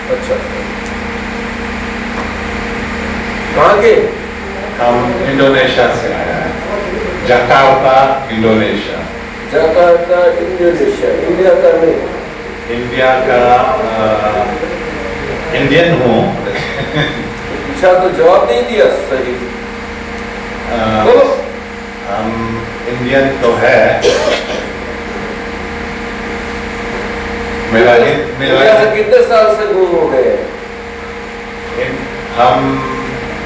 अच्छा, कहाँ के? हम इंडोनेशिया से आया है, Jakarta Indonesia. Jakarta Indonesia, India का नहीं? इंडिया का इंडियन हूँ। अच्छा, तो जवाब नहीं दिया सही। बोलो। हम इंडियन तो है। मेरा कितने साल से गुम हो गए?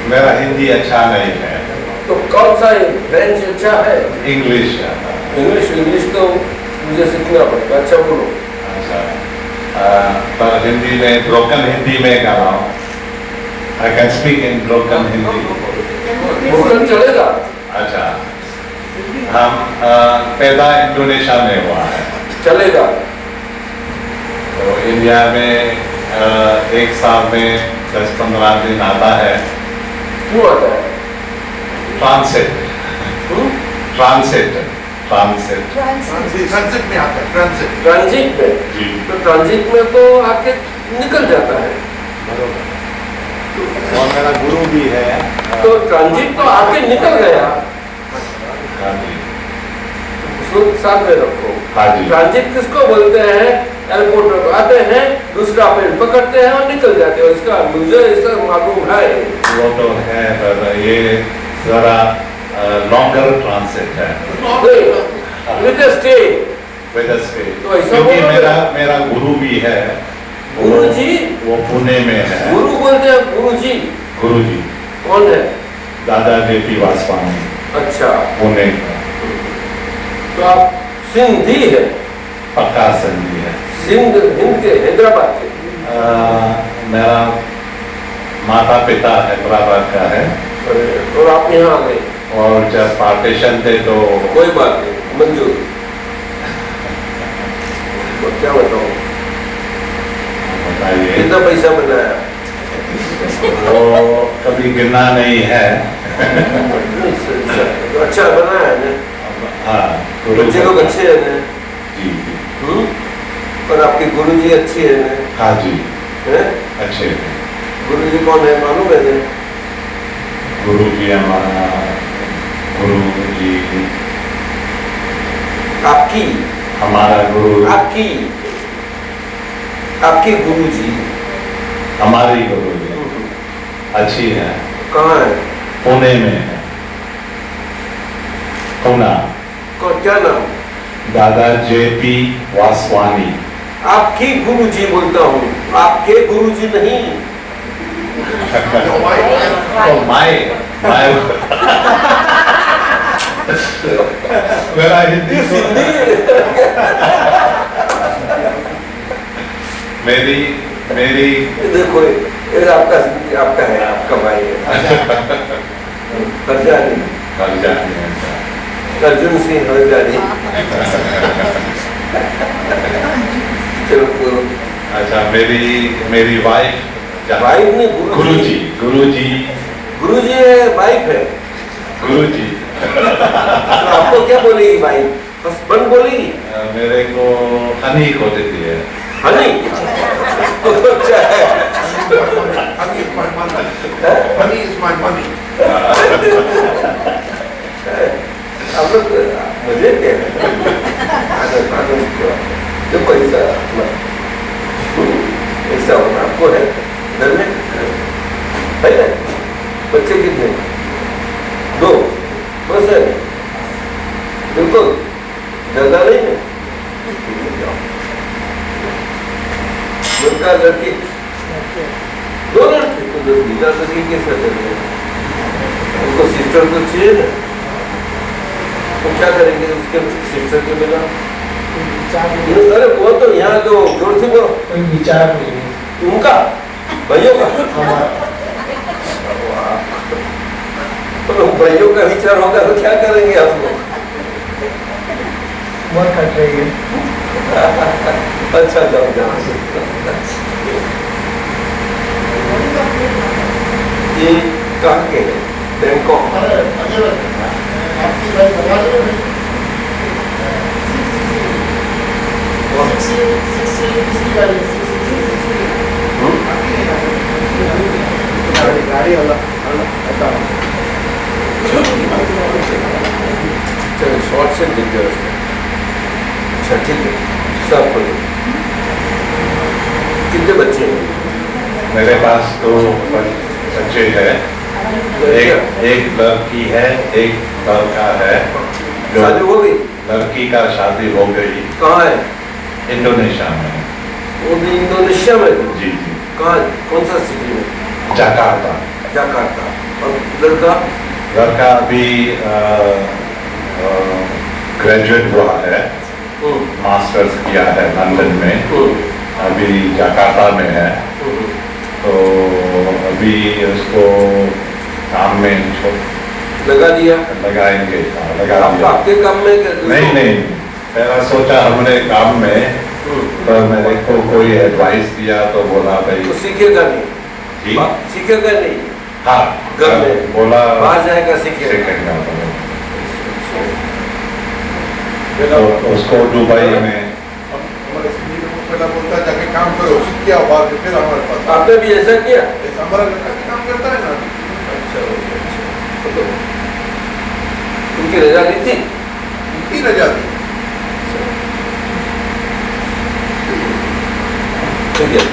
मेरा हिंदी अच्छा नहीं है। तो कौन सा है? फ्रेंच अच्छा है? इंग्लिश। इंग्लिश तो मुझे सीखना पड़ेगा। अच्छा बोलो। अच्छा, पर हिंदी में ब्रोकन हिंदी में गा रहा हूँ। I can speak in broken Hindi. Broken चलेगा? अच्छा, हम पैदा इंडोनेशिया में हुआ है। चलेगा। तो इंडिया में एक साल में 10-15 दिन आता है। क्यों आता है? ट्रांसिट में आता है। ट्रांजिट में जी। तो ट्रांजिट में तो आके निकल जाता है। और मेरा गुरु भी है। तो ट्रांजिट तो आके निकल गया। हाँ जी, साथ में रखो। हाँ जी। ट्रांजिट किसको बोलते हैं? एयरपोर्ट में आते हैं, दूसरा प्लेन पकड़ते हैं और निकल जाते हैं। इसका मुझे इसका मालूम है। वो तो है, पर ये जरा लॉन्गर ट्रांसिट है। With stay. तो क्योंकि मेरा गुरु भी है। गुरु जी? वो पुणे में है। गुरु बोलते हैं गुरु जी? गुरु जी कौन है? दादा जी वासवानी। अच्छा, पुणे का। तो आप सिंधी है? पक्का सिंधी है। हिंद के हैदराबाद के? मेरा माता पिता हैदराबाद का है। और आप यहाँ आ गए? और जब पार्टीशन थे तो कोई बात नहीं, मंजूर। तो क्या बताऊँ? बताइए। कितना पैसा बनाया? वो कभी गिनना नहीं है। अच्छा बनाया है ना? हाँ, बच्चे लोग अच्छे हैं ना? जी। और आपके गुरुजी अच्छी है ना? हाँ जी, हैं? अच्छे हैं। गुरुजी कौन है मालूम है ना? गुरु जी हमारा गुरु जी आपकी? हमारा गुरु आपकी गुरु जी? हमारी गुरु जी अच्छी है। कहाँ है? पुणे में है। पुणे। क्या नाम? दादा JP वासवानी। आपकी गुरुजी बोलता हूँ, आपके गुरुजी नहीं। माय मेरा हिंदी मेरी देखो ये आपका है, आपका भाई है। हरजानी अर्जुन सिंह हरजानी। चलो। अच्छा, मेरी वाइफ नहीं, गुरुजी है, वाइफ है गुरुजी। तो आपको क्या बोलेगी वाइफ? हस्बैंड बोलेगी? मेरे को हनी को देती है। हनी? अच्छा है। Money is my money. आप लोग मुझे क्या जो पैसा ऐसा होना आपको है घर में है ना? बच्चे कितने? 2 बस है? बिल्कुल ज्यादा नहीं है? लड़का लड़की? 2 लड़के? तो 2 लड़की कैसे चलेगा? उनको सिस्टर तो चाहिए ना? तो क्या करेंगे उसके सिस्टर के बिना? अरे वो तो यहाँ जो जोर से बोलो। कोई विचार नहीं उनका भाइयों का? तो भाइयों का विचार होगा तो क्या करेंगे आप लोग? बहुत कट रही है। अच्छा जाओ। ये कहाँ के हैं? बैंकॉक? नहीं अल्लाह चलो शॉर्ट से दिख गया उसमें। अच्छा ठीक है, सब खोलो। कितने बच्चे हैं? मेरे पास तो बच्चे हैं, एक लड़की है, एक लड़का है। जो शादी हो गई? लड़की का शादी हो गई। कहाँ है? इंडोनेशिया में। वो भी इंडोनेशिया में? जी जी। कहाँ, कौन सा सिटी में? जकार्ता। जकार्ता। और लड़का? लड़का अभी ग्रेजुएट हुआ है, मास्टर्स किया है लंदन में, अभी जकार्ता में है। तो अभी उसको काम में लगा दिया? लगाएंगे, लगा दिया। आपके काम में? नहीं, पहला सोचा हमने काम में, तो मेरे को कोई एडवाइस दिया तो बोला भाई तो सीखेगा नहीं? जी सीखेगा नहीं? हाँ, घर में बोला बाहर जाएगा सीखेगा। तो उसको दुबई में हमारे सिंधी लोग पहला बोलता जाके काम करो, सीख के आओ बाद में, फिर हमारे पास। आपने भी ऐसा किया? ऐसा हमारा लड़का भी काम करता है ना। अच्छा, तो उनकी रजा ली थी? उनकी रजा थी। ठीक है,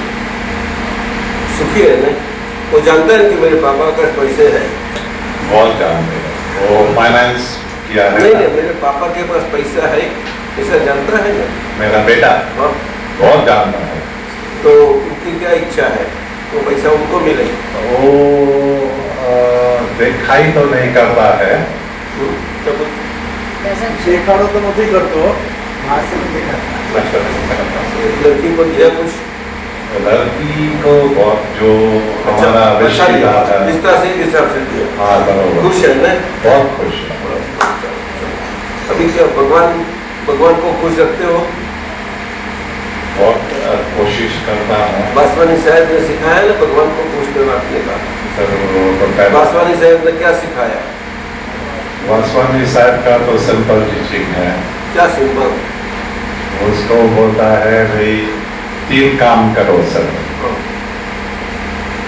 सुखी है ना? वो जानते हैं कि मेरे पापा का पैसे है? बहुत जानते हैं, वो फाइनेंस किया है। नहीं, मेरे पापा के पास पैसा है, ऐसा जानता है ना? मेरा बेटा हाँ, बहुत जानता है। तो उनकी क्या इच्छा है? वो पैसा उनको मिले? वो दिखाई तो नहीं करता है। तब शेखाड़ो तो नहीं करते हो। लड़की को दिया कुछ? लड़की को बहुत जो हमारा अच्छा दिया, रिश्तेदार है, रिश्ता से हिसाब से दिया। हाँ बराबर, खुश है ना? बहुत खुश है। अभी क्या भगवान को खुश रखते हो? बहुत कोशिश करता हूँ। बासवानी साहब ने सिखाया ना भगवान को खुश करना अपने का? सर वो तो पहले बासवानी साहब ने क्या सिखाया? वासवानी साहब का तो सिंपल टीचिंग है। क्या सिंपल? उसको बोलता है भाई 3 काम करो सर,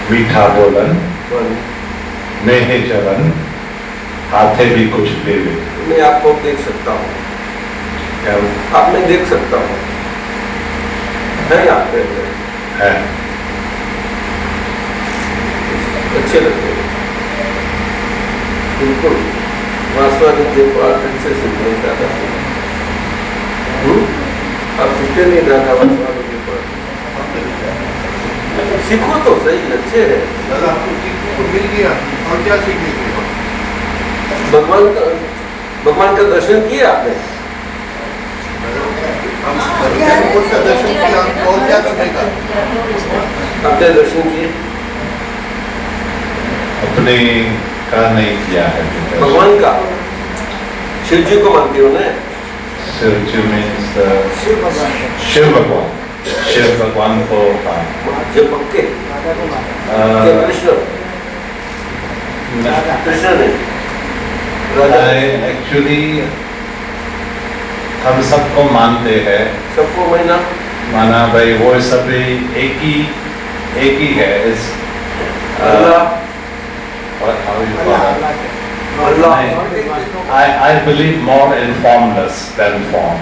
मीठा बोलन, नेहे चलन, हाथे भी कुछ दे दे। मैं आपको देख सकता हूँ, क्या आप मैं देख सकता हूँ, है आपके अंदर? है? अच्छे लगते हैं बिल्कुल। वासवानी के पास से सीखने का था। आप सीखते नहीं दादा वासवानी के पास? सीखो तो सही, अच्छे है। दादा आपको सीखने को मिल गया, और क्या सीखने को? भगवान का दर्शन किया आपने? हम का दर्शन किया, और क्या करने का? आपने दर्शन किए? अपने का नहीं किया है। भगवान का? शिव जी को मानती हो ना? शिव जी मीन्स शिव भगवान को। हाँ, जो पक्के कृष्ण नहीं, राधा? एक्चुअली हम सबको मानते हैं, सबको माना भाई वो सब एक ही है। इस अल्लाह, I believe more in formless than form.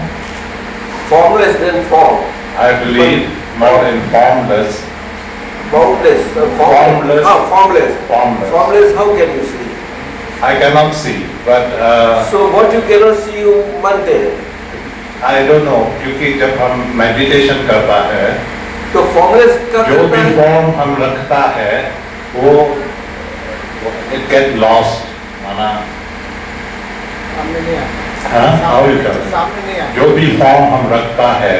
formless than form. I believe more in formless. Boundless, Formless. formless. Formless. Formless, how can you see? I cannot see, but So what you cannot see, you मानते हैं? I don't know, क्योंकि जब हम meditation करता है, तो formless का जो करता भी है? फॉर्म हम रखता है वो it get lost, माना हाँ, how you can, जो भी फॉर्म हम रखता है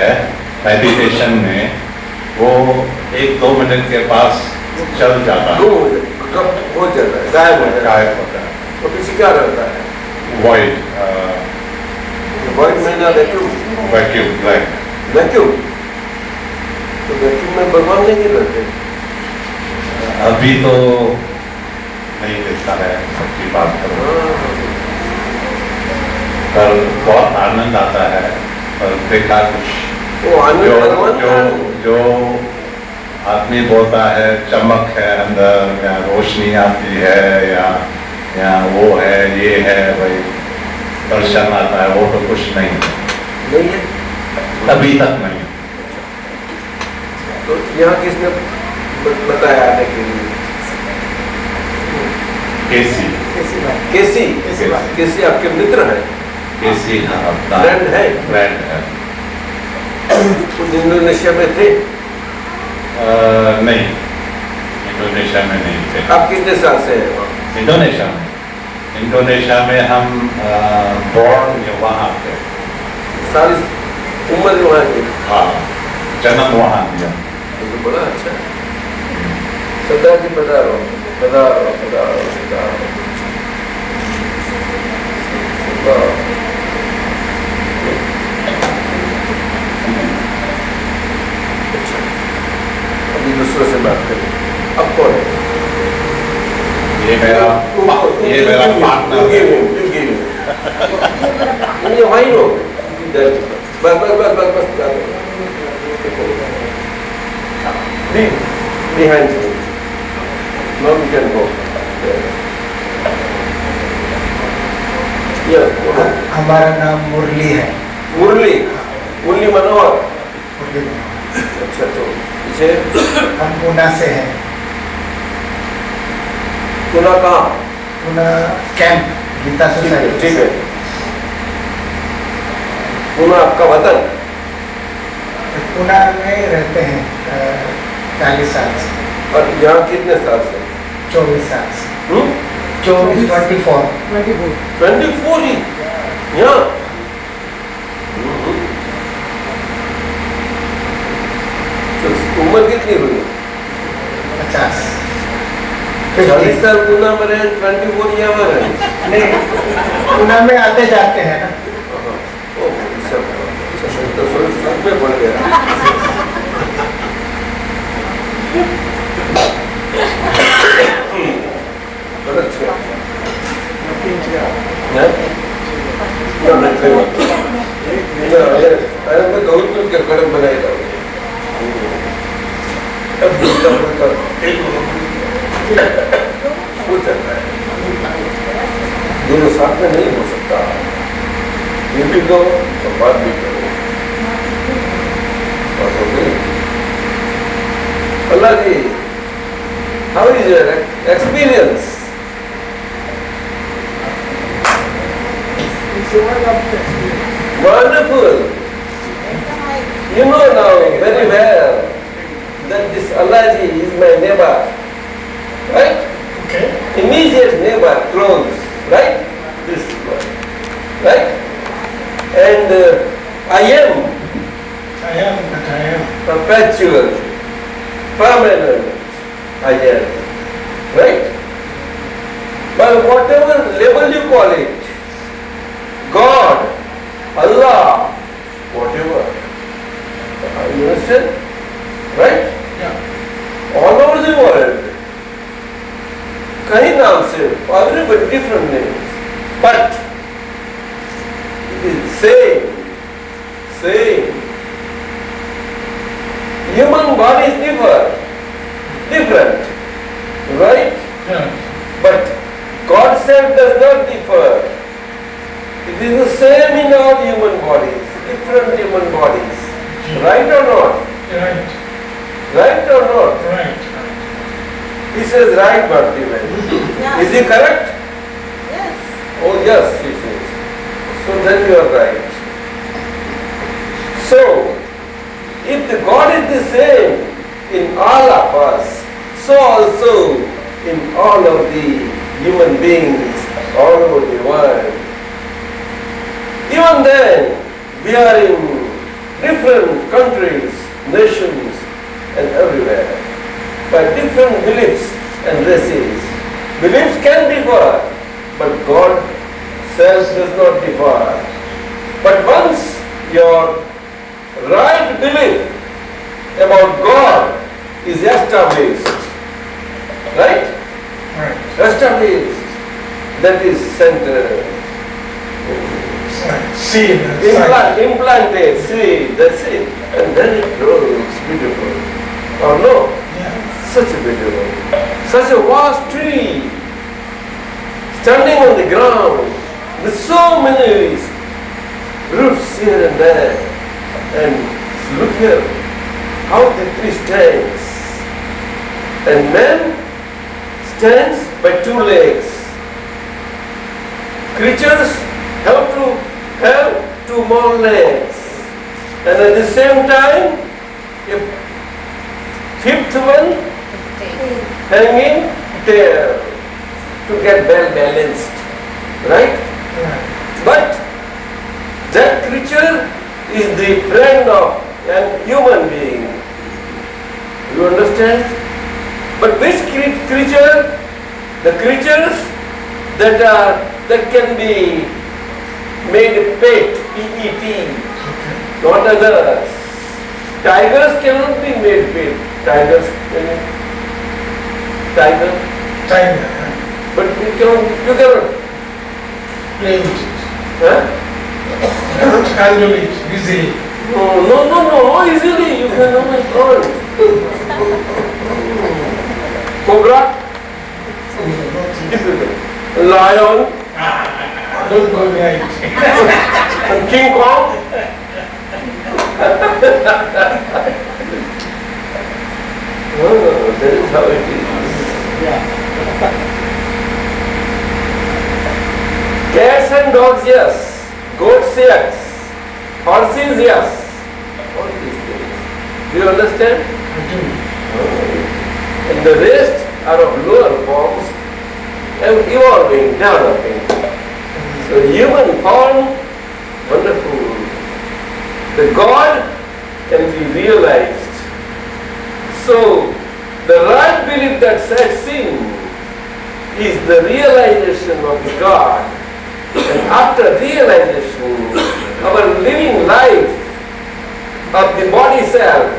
मेडिटेशन में, वो 1-2 मिनट के पास चल जाता है, हो जाता है, गायब हो जाता है। गायब होता है। तो पीछे क्या रहता है? Void, void में ना वैक्यूम? vacuum, blank. वैक्यूम? तो वैक्यूम में भगवान नहीं रहते? अभी तो नहीं दिखता है, सच्ची बात करो, पर बहुत आनंद आता है। पर देखा कुछ वो आनंद भगवान का जो आदमी बोलता है चमक है अंदर, या रोशनी आती है, या वो है, ये है, भाई दर्शन आता है, वो तो कुछ नहीं नहीं है, अभी तक नहीं। तो यहाँ किसने बताया आने के लिए? केसी केसी आपके मित्र है? केसी फ्रेंड है? फ्रेंड है। इंडोनेशिया में थे? नहीं, इंडोनेशिया में नहीं थे। आप कितने साल से हैं वहाँ? इंडोनेशिया में हम बॉर्न वहाँ थे। सारी उम्र वहाँ की? हाँ, जन्म वहाँ दिया। ये तो बड़ा अच्छा है। सरदार जी पधारो, पधारो, पधारो, पधारो। अच्छा, अभी दूसरों से बात करें। अब कौन है? ये मेरा पार्टनर है। ये वही हो। बस behind you. Now we can go. Yes, हमारा नाम मुरली है। मुरली मनोहर। मुरली मनोहर। अच्छा, तो पीछे हम पूना से हैं। पुना कहाँ? Poona camp Gita society. ठीक है। पुना आपका वतन? पूना में रहते हैं 40 साल से। और यहाँ कितने साल से? 24 साल से। 24 ही यहाँ? तो उम्र कितनी हुई? 50। 40 साल पुना में रहे, 24 यहाँ रहे? नहीं, पूना में आते जाते हैं ना। तो सब में पड़ गया। अच्छा, गौतम के कड़क बनाएगा। अब दोनों साथ में नहीं हो सकता। ये भी दो और बात भी करो। Allah ji, how is your experience? Wonderful. You know now very well that this Allah ji is my neighbor, right? Okay. Immediate neighbor, close, right? This one, right? And I am perpetual, permanent, I am, right? But whatever label you call it, God, Allah, whatever, you understand? Right? Yeah. All over the world, कई नाम से, everybody different names, but it is same. Human bodies different, right? Yeah. But God's self does not differ. It is the same in all human bodies, different human bodies. Right or not? Right. Right or not? Right. He says right, Bhaktivan. Yeah. Is he correct? Yes. Oh yes, he says. So then you are right. So, if the God is the same in all of us, so also in all of the human beings all over the world. Even then, we are in different countries, nations, and everywhere, by different beliefs and races. Beliefs can differ, but God self does not differ. But once your right belief about God is established, right? Right. Established, that is centered, See. implanted, see, that's it, and then it grows beautiful. Or no? Such a beautiful, such a vast tree, standing on the ground, with so many roots here and there. And look here, how the tree stands. And man stands by two legs. Creatures have two more legs. And at the same time, a fifth one hanging tail to get well balanced. Right? But that creature is the friend of a human being. You understand? But which creature? The creatures that can be made pet, P-E-T, not others. Tigers cannot be made pet. Tigers, tiger. Tiger. But you cannot Play with it. huh? Cannot handle it easily. No, easily you can always Cobra, difficult. Lion, Don't go near it. and King Kong. That is how it is. Yeah. Cats and dogs, yes. Goats, yes. Horses, yes. All these things. Do you understand? I do. And the rest are of lower forms, evolving, developing. So human form, wonderful. The God can be realized. So the right belief that sets in is the realization of the God. And after realization, our living life of the body self,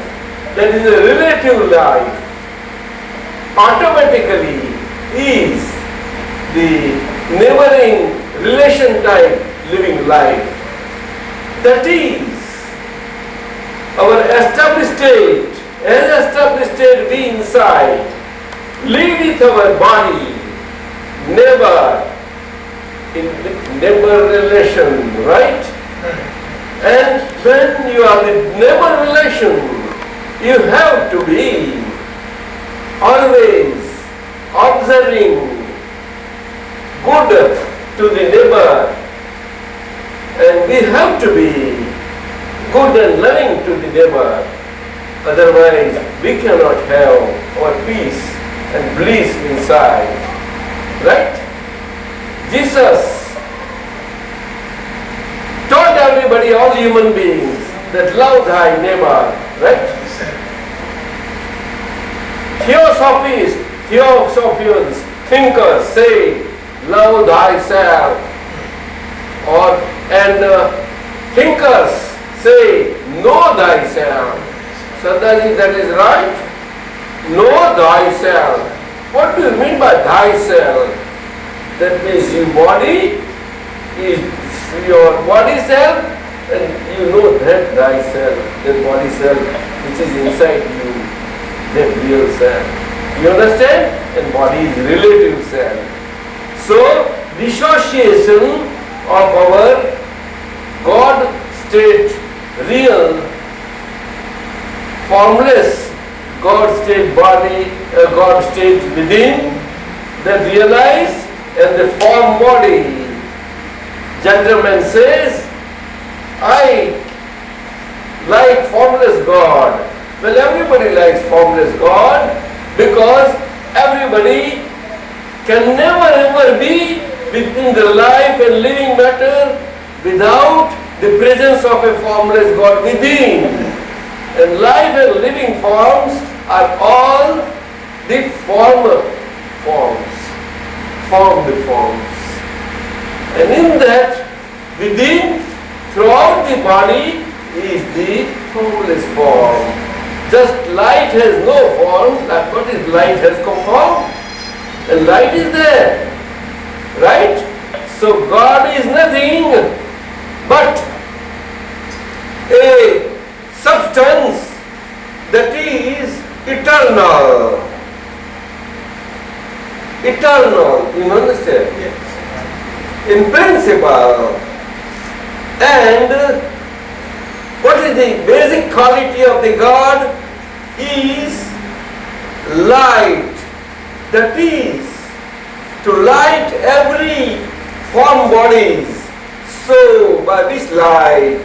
that is a relative life, automatically is the neighboring relation type living life. That is our established state. As established state we inside live with our body, neighbor relation, right? And when you are in neighbor relation, you have to be always observing good to the neighbor, and we have to be good and loving to the neighbor. Otherwise, we cannot have our peace and bliss inside. Right? Jesus told everybody, all human beings, that love thy neighbor. Right? Theosophians, thinkers say, love thyself. And thinkers say, know thyself. Sadaji, that is right. Know thyself. What do you mean by thyself? That means your body is your body self, and you know that thyself, that body self which is inside you, that real self. You understand? And body is relative self. So, dissociation of our God state, real, formless God state body, God state within, that realized, and the form body. Gentleman says, I like formless God. Well, everybody likes formless God because everybody can never ever be within the life and living matter without the presence of a formless God within. And life and living forms are all the formed forms. And in that, within, throughout the body is the formless form. Just light has no form. Like what is light has no form? And light is there. Right? So God is nothing but a substance that is eternal. eternal, you understand? Yes. In principle. And what is the basic quality of the God? Is light. That is, to light every form bodies, so by which light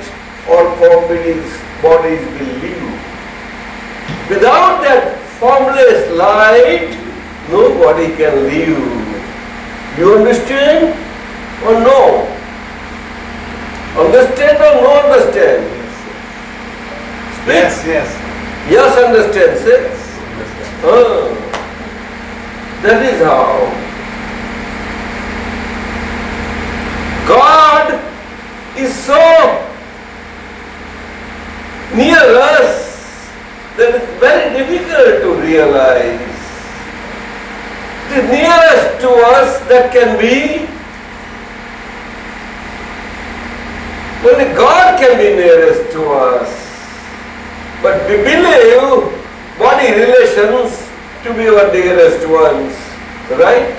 all form bodies will live. Without that formless light, nobody can live. You understand or no? Understand or no understand? Speak. Yes. Yes, understand, sir? Understand. That is how God is so near us that it's very difficult to realize. It is nearest to us that can be. Only God can be nearest to us. But we believe body relations to be our dearest ones, right?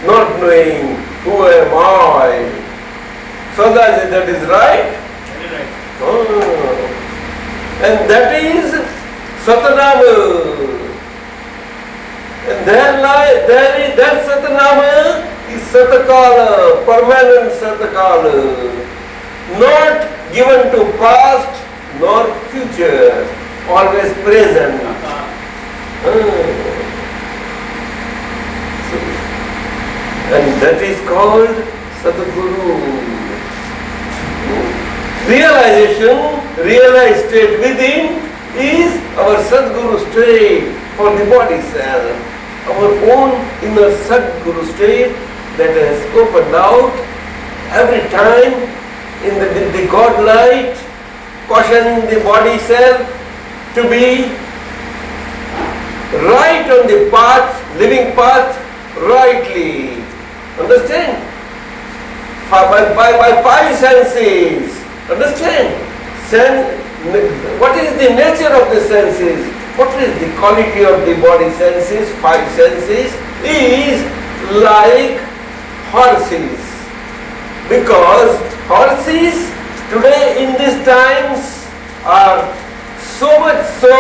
Not knowing who am I. So that is right? Very right. And that is Satanama. And that Satanama is Satakala, permanent Satakala. Not given to past nor future, always present. And that is called Sadguru. Realized state within is our Sadguru state for the body self. Our own inner Sadguru state that has opened out every time in the God light, cautioning the body self to be right on the path, living path, rightly. Understand? By five senses. Understand? What is the nature of the senses? What is the quality of the body senses? Five senses is like horses. Because horses today in these times are so much so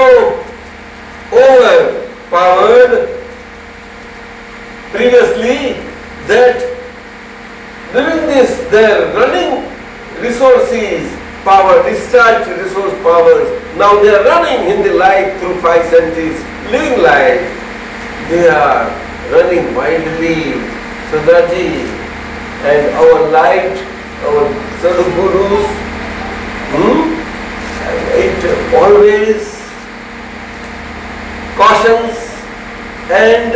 overpowered previously that during this their running resources, power, discharged resource powers, now they are running in the light through five senses, living life. They are running wildly. Sadaji, and our light, our Sadgurus, it always cautions and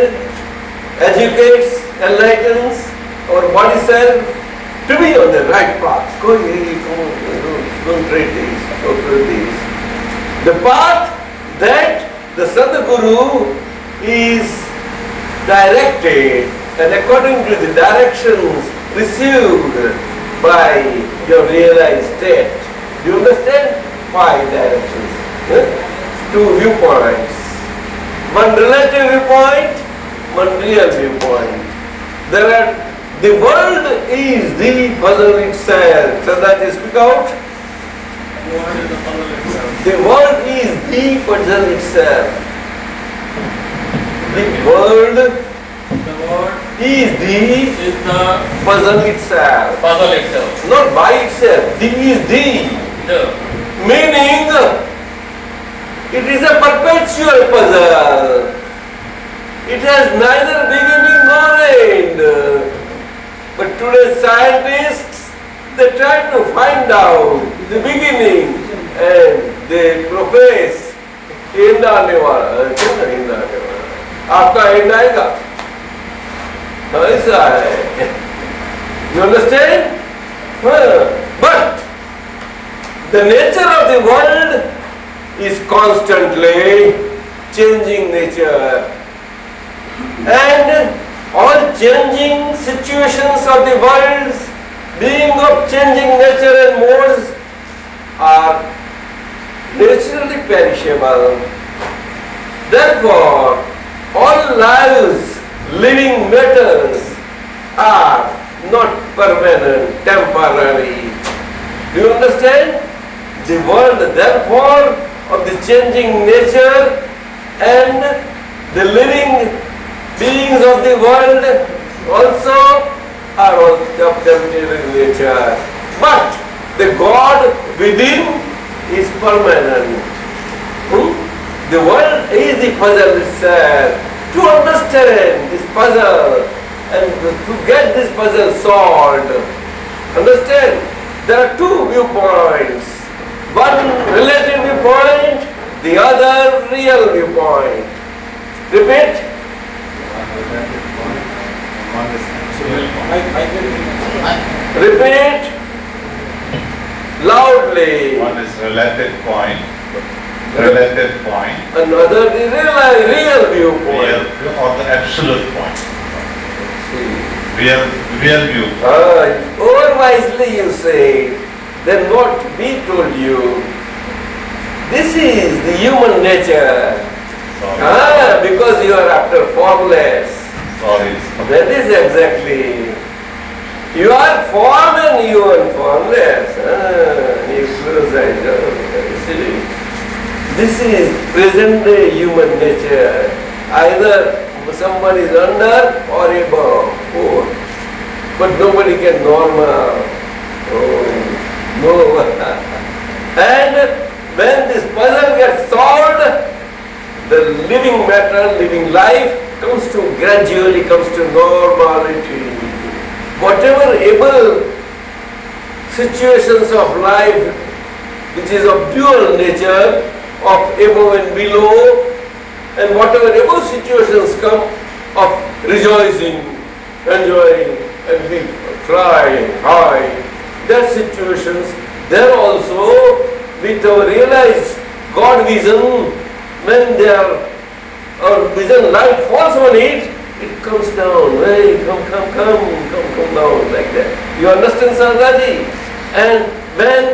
educates, enlightens our body self to be on the right path. Don't treat this, don't treat this. The path that the Sadguru is directed, and according to the directions received by your realized state. Do you understand? Five directions. Two viewpoints. One relative viewpoint, one real viewpoint. The world is the puzzle itself. So that is speak out. The world is the puzzle itself. The world is the puzzle itself. Not by itself. The is the. Meaning, it is a perpetual puzzle. It has neither beginning nor end. But today's scientists, they try to find out the beginning and they profess end आने वाला, end आने वाला. आपका end आएगा? ऐसा है. You understand? But the nature of the world is constantly changing nature. And all changing situations of the world, being of changing nature and modes, are naturally perishable. Therefore, all lives living matters are not permanent, temporary. Do you understand? The world, therefore, of the changing nature and the living beings of the world also are of temporary nature. But the God within is permanent. The world is the puzzle itself. To understand this puzzle and to get this puzzle solved, understand, there are two viewpoints. One relative viewpoint, the other real viewpoint. Repeat. Repeat loudly. One is relative point. Relative point. Another the real viewpoint. Real or the absolute point. Real viewpoint. Over wisely you say, then what we told you, this is the human nature. Because you are after formless. Sorry. That is exactly. You are form and you are formless. You criticize, very silly. This is present day human nature. Either someone is under or above. But nobody can normal. No. And when this puzzle gets solved, the living matter, living life gradually comes to normality. Whatever able situations of life which is of dual nature, of above and below, and whatever above situations come of rejoicing, enjoying, and we fly high, that situations, there also with our realized God vision, when our vision light falls on it, it comes down, hey, come down, like that. You understand, Kanudadaji? And when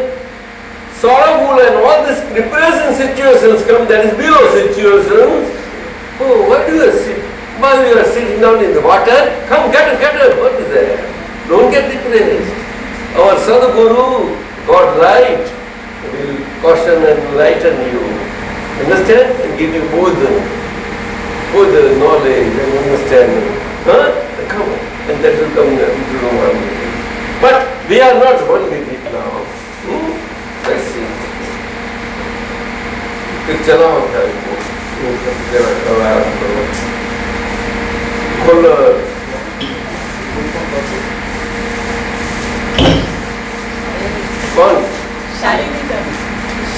sorrowful and all these depressing situations come, that is below situations. What do you sit? While you are sitting down in the water, come get up. What is that? Don't get depressed. Our Sadhguru, God light, will caution and enlighten you. Understand? And give you both knowledge and understanding. Come, and that will come into the one. But we are not one with it now. Let's see. फिर चला होता है खोलो कौन?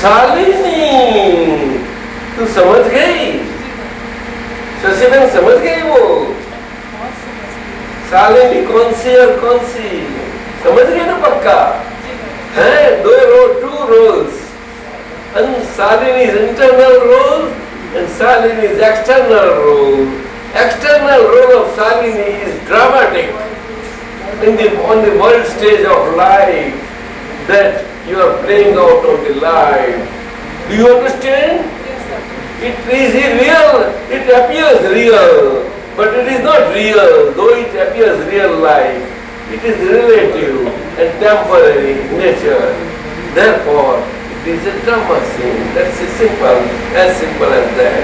शालिनी तू समझ गई? शशिबेन समझ गई वो शालिनी कौन सी और कौन सी समझ गई ना पक्का? है two roles. And Shalini is internal role and Shalini is external role. External role of Shalini is dramatic on the world stage of life, that you are playing out on the life. Do you understand? Yes, sir. It is real, it appears real, but it is not real, though it appears real life. It is relative and temporary in nature. Therefore, it is a drama scene. That's as simple as that.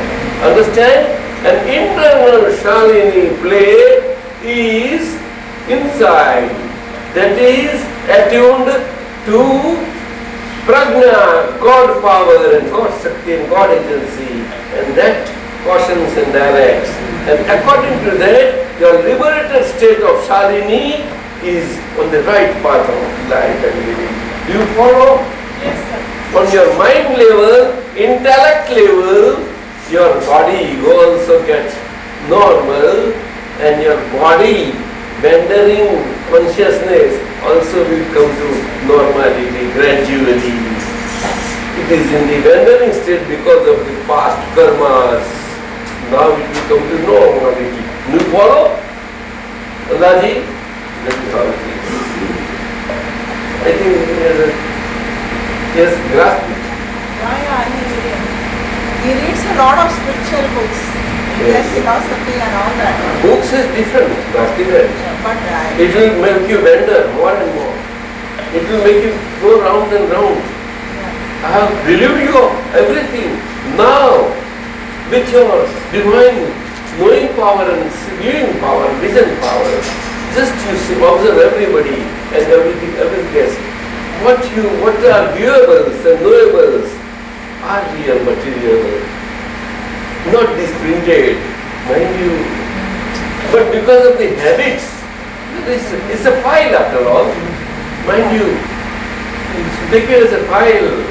Understand? An internal Shalini play is inside. That is attuned to Prajna, God power and God Shakti and God agency. And that cautions and directs. And according to that, your liberated state of Shalini is on the right path of life and living. Do you follow? Yes, sir. On your mind level, intellect level, your body will also get normal and your body, wandering consciousness also will come to normality gradually. It is in the wandering state because of the past karmas. Now it will come to normality. Do you follow? Kanudadaji? That is how it is. I think he has grasped it. Yeah, he reads a lot of spiritual books. Yes, philosophy and all that. Books is different, not different. But It will make you wander more and more. It will make you go round and round. I have relieved you of everything. Now, with your divine knowing power and viewing power, vision power, just you observe everybody and everything else. What are viewables and knowables are real material, not this printed, mind you. But because of the habits, it's a file after all, mind you. Take it as a file.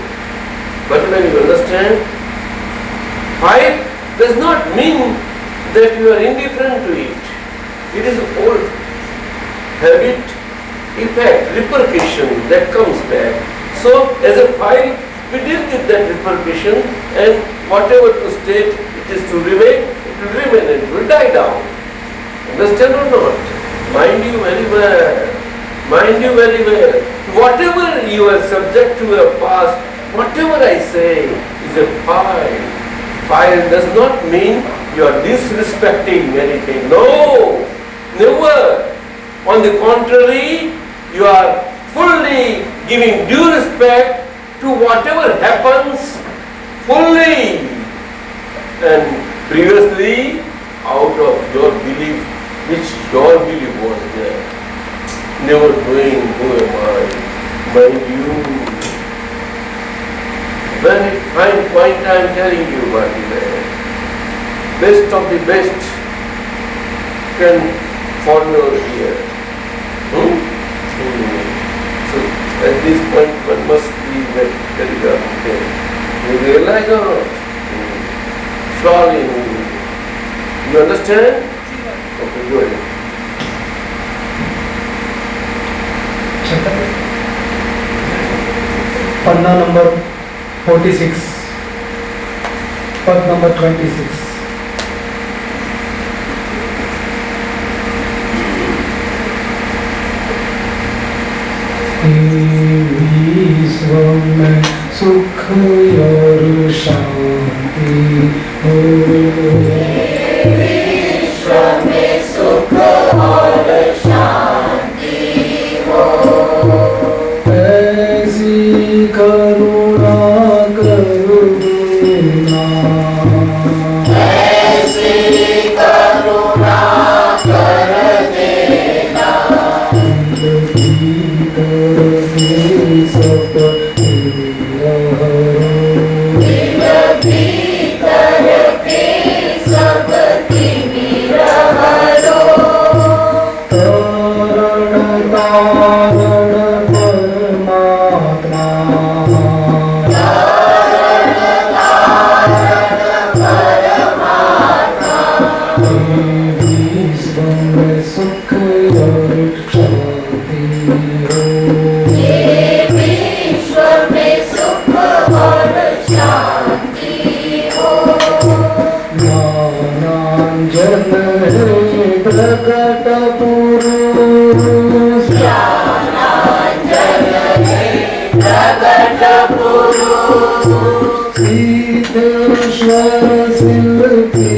But when you understand, file does not mean that you are indifferent to it. It is old habit, effect, repercussion that comes back. So as a file, we deal with that repercussion, and whatever to state it is to remain, it will remain and it will die down. Understand or not? Mind you very well. Mind you very well. Whatever you are subject to a past, whatever I say is a file. File does not mean you are disrespecting anything. No, never. On the contrary, you are fully giving due respect to whatever happens fully. And previously, out of your belief, which your belief was there, never knowing who am I, mind you. Very fine point I am telling you, my dear. Best of the best can follow here. So at this point one must be very careful. You realize or not? Surely. You understand? Okay, go ahead. Panna number 46, pad number 26. विश्व में सुख और शांति हो, विश्व में सुख और शांति हो, ऐसी करुणा कर देना, ऐसी करुणा कर देना, सब दिल भीतर के सब तिमिर हरो, तारण तारण परमात्मा, तारण तारण परमात्मा, विश्व में सुख और शांति हो, ये विश्व में सुख और शांति हो, ज्ञानांजन है प्रकट पुरुष, ज्ञानांजन है प्रकट पुरुष, सिद्धेश्वर शिल्पी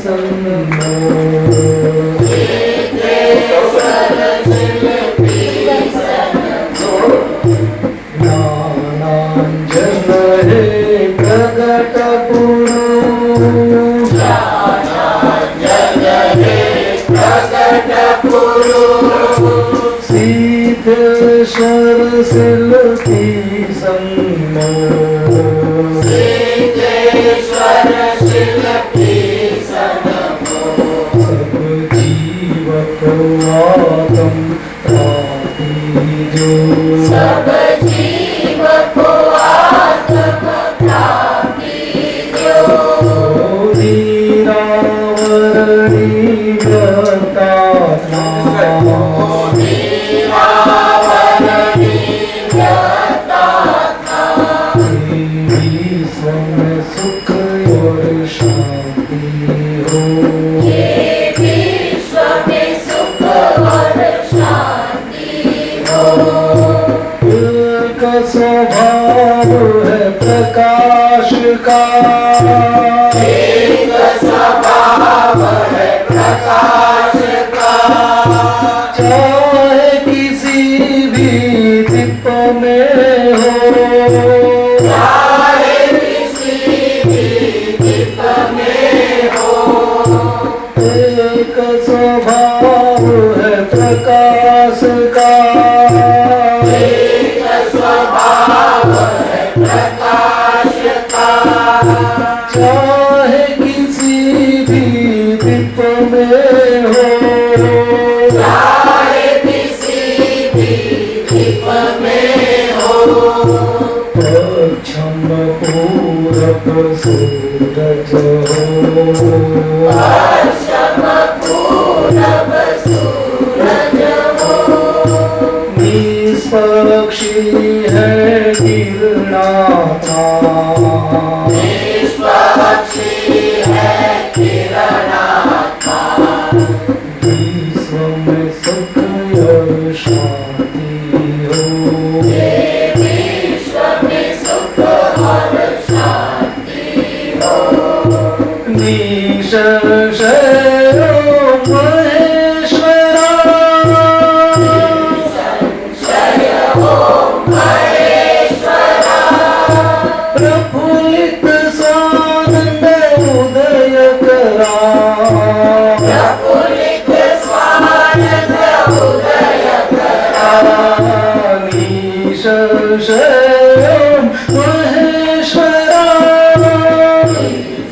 सन्नो, सिद्धेश्वर शिल्पी सन्नो, ज्ञानांजन है प्रकट पुरुष, ज्ञानांजन है प्रकट पुरुष, सिद्धेश्वर शिल्पी सन्नो, सिद्धेश्वर शिल्पी सन्नो, सब जीव को आत्म प्राप्ति जो, सब जीव को आत्म प्राप्ति दो, नीरावरणी व्यतात्मा, नीरावरणी व्यतात्मा, विश्व में सुख और शांति हो, ये विश्व में सुख और शांति हो, एक स्वभाव है प्रकाश का, एक स्वभाव एक स्वभाव है प्रकाश का, एक स्वभाव है प्रकाश का, चाहे किसी भी दीप में हो, चाहे किसी भी दीप में हो, पश्चिम पूरब सूरज हो, पश्चिम पूरब सूरज हो, निष्पक्षी है किरणात्मा, निष्पक्षी है किरणात्मा, विश्व में सुख और शांति हो, ये विश्व में सुख और शांति हो, निसंशय महेश्वरा, संशय ओम महेश्वरा, प्रफुल्लित स्वानंद उदय करा, प्रफुल्लित स्वानंद उदय करा, निसंशय महेश्वरा,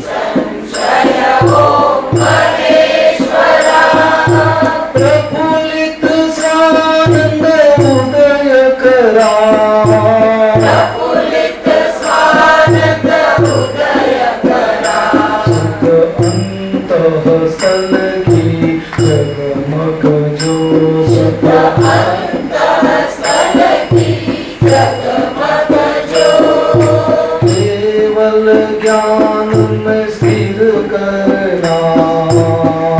संशय ओम महेश्वरा, प्रफुल्लित स्वानंद उदय करा, प्रफुल्लित स्वानंद उदय करा, अंतःस्थल की जगमग ज्योत, अंतःस्थल की जगमग ज्योत, केवल ज्ञान में स्थिर करना,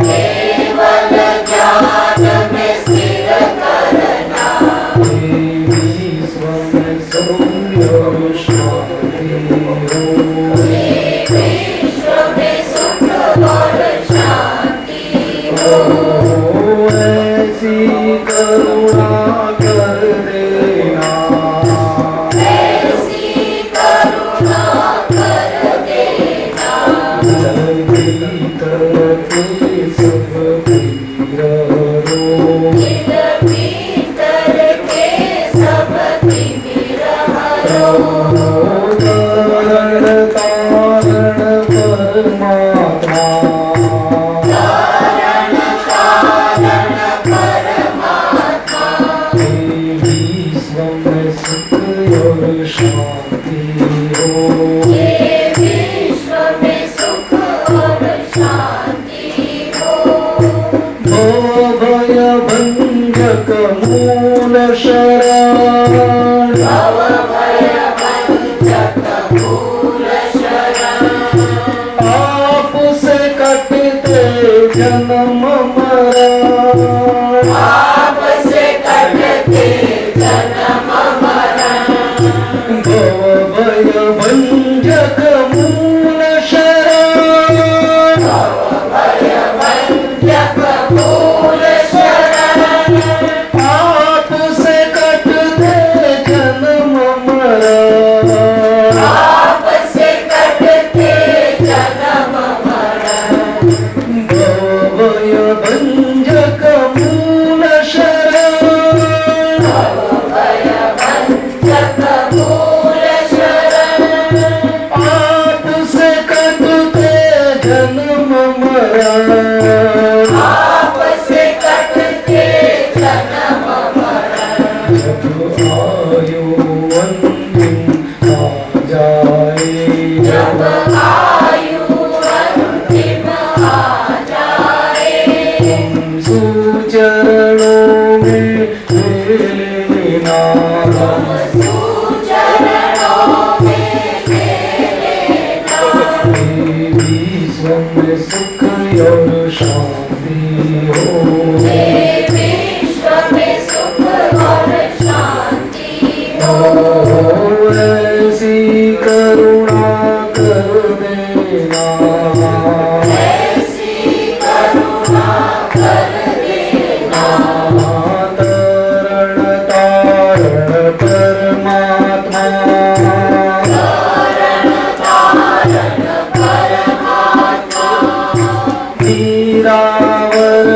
केवल ज्ञान में स्थिर करना, विश्व में सौम्य शांति हो, ये विश्व में सुख और शांति हो, ऐसी करुणा कर देना, ऐसी करुणा कर देना, भीतर के सब पीर रो, दिल भीतर के सब तिमिर हरो, कारण कारण परमात्मा, कारण कारण परमात्मा, विश्व में सुख और शांति हो, ये विश्व में सुख और शांति हो, भय भंजक मूल शरण, भव भय भंजक मूल शरण, आपसे कटते जन्म मरण, आपसे कटते जन्म मरण, भव भय भंजक मूल शरण, भव भय भंजक मूल शरण, आपसे कटते जन्म मरण, आपसे कटते जन्म मरण, भय भंजक मूल शरण, भव भय भंजक मूल शरण, आपसे कटते जन्म मरण, आपसे कटते जन्म मरण, जब आयु अंतिम आ जाए, जब आयु अंतिम आ जाए, तुम सुचरणों में ले लेना, चरणों में ले लेना, विश्व में सुख और शांति हो, ये विश्व में सुख और शांति हो, ऐसी करुणा कर देना, ऐसी करुणा कर देना, तरण तारण परमात्मा, तारण तारण परमात्मा, नीलावरणीयतात्मा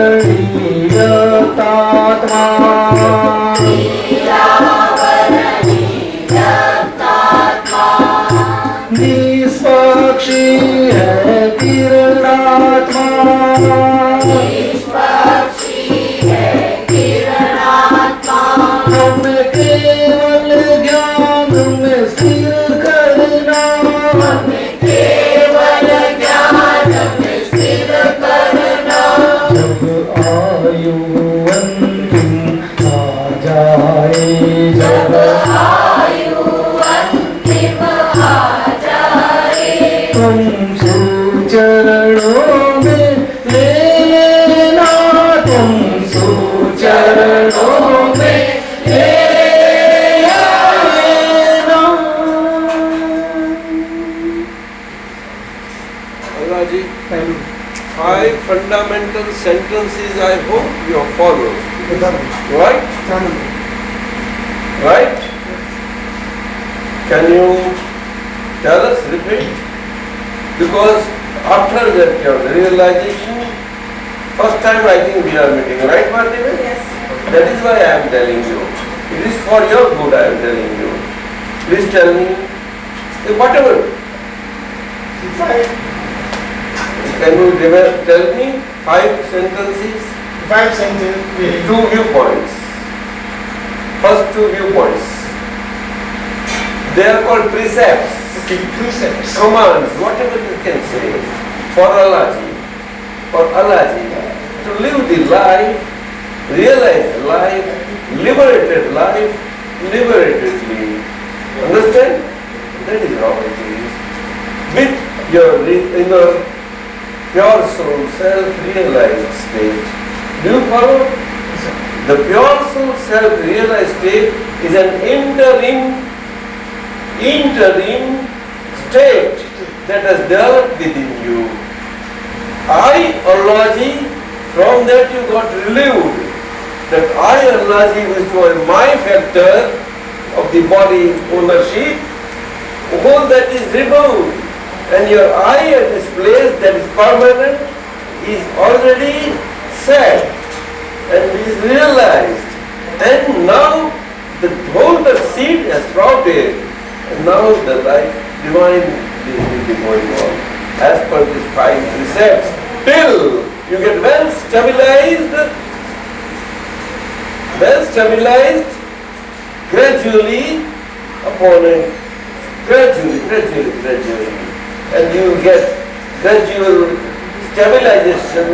निष्पक्षी है किरणात्मा हमें केवल ज्ञान में स्थिर करना जब आयु अंतिम आ जाए जब तुम सुचरणों में ले लेना तुम सुचरणों में ले लेना। Allah ji, 5 fundamental sentences I hope you have followed. Right? Right? Can you tell us, repeat? Because after that your realization, first time I think we are meeting, right Martina? Yes. That is why I am telling you. It is for your good I am telling you. Please tell me, whatever. Can you tell me 5 sentences? 5 sentences. 2 viewpoints. First 2 viewpoints. They are called precepts. Okay, precepts. Commands, whatever you can say, for Allah ji, to live the life, realize the life, liberated life, liberatedly. Understand? That is how it is. With your inner pure soul, self-realized state. Do you follow? The pure soul, self-realized state is an interim state that has developed within you. I-ology, from that you got relieved. That I-ology which was my factor of the body ownership, all that is removed. And your I at this place that is permanent is already set and is realized. And now the whole seed has sprouted. And now the life divine will be going on as per these 5 precepts till you get well stabilized gradually upon it, gradually, and you will get gradual stabilization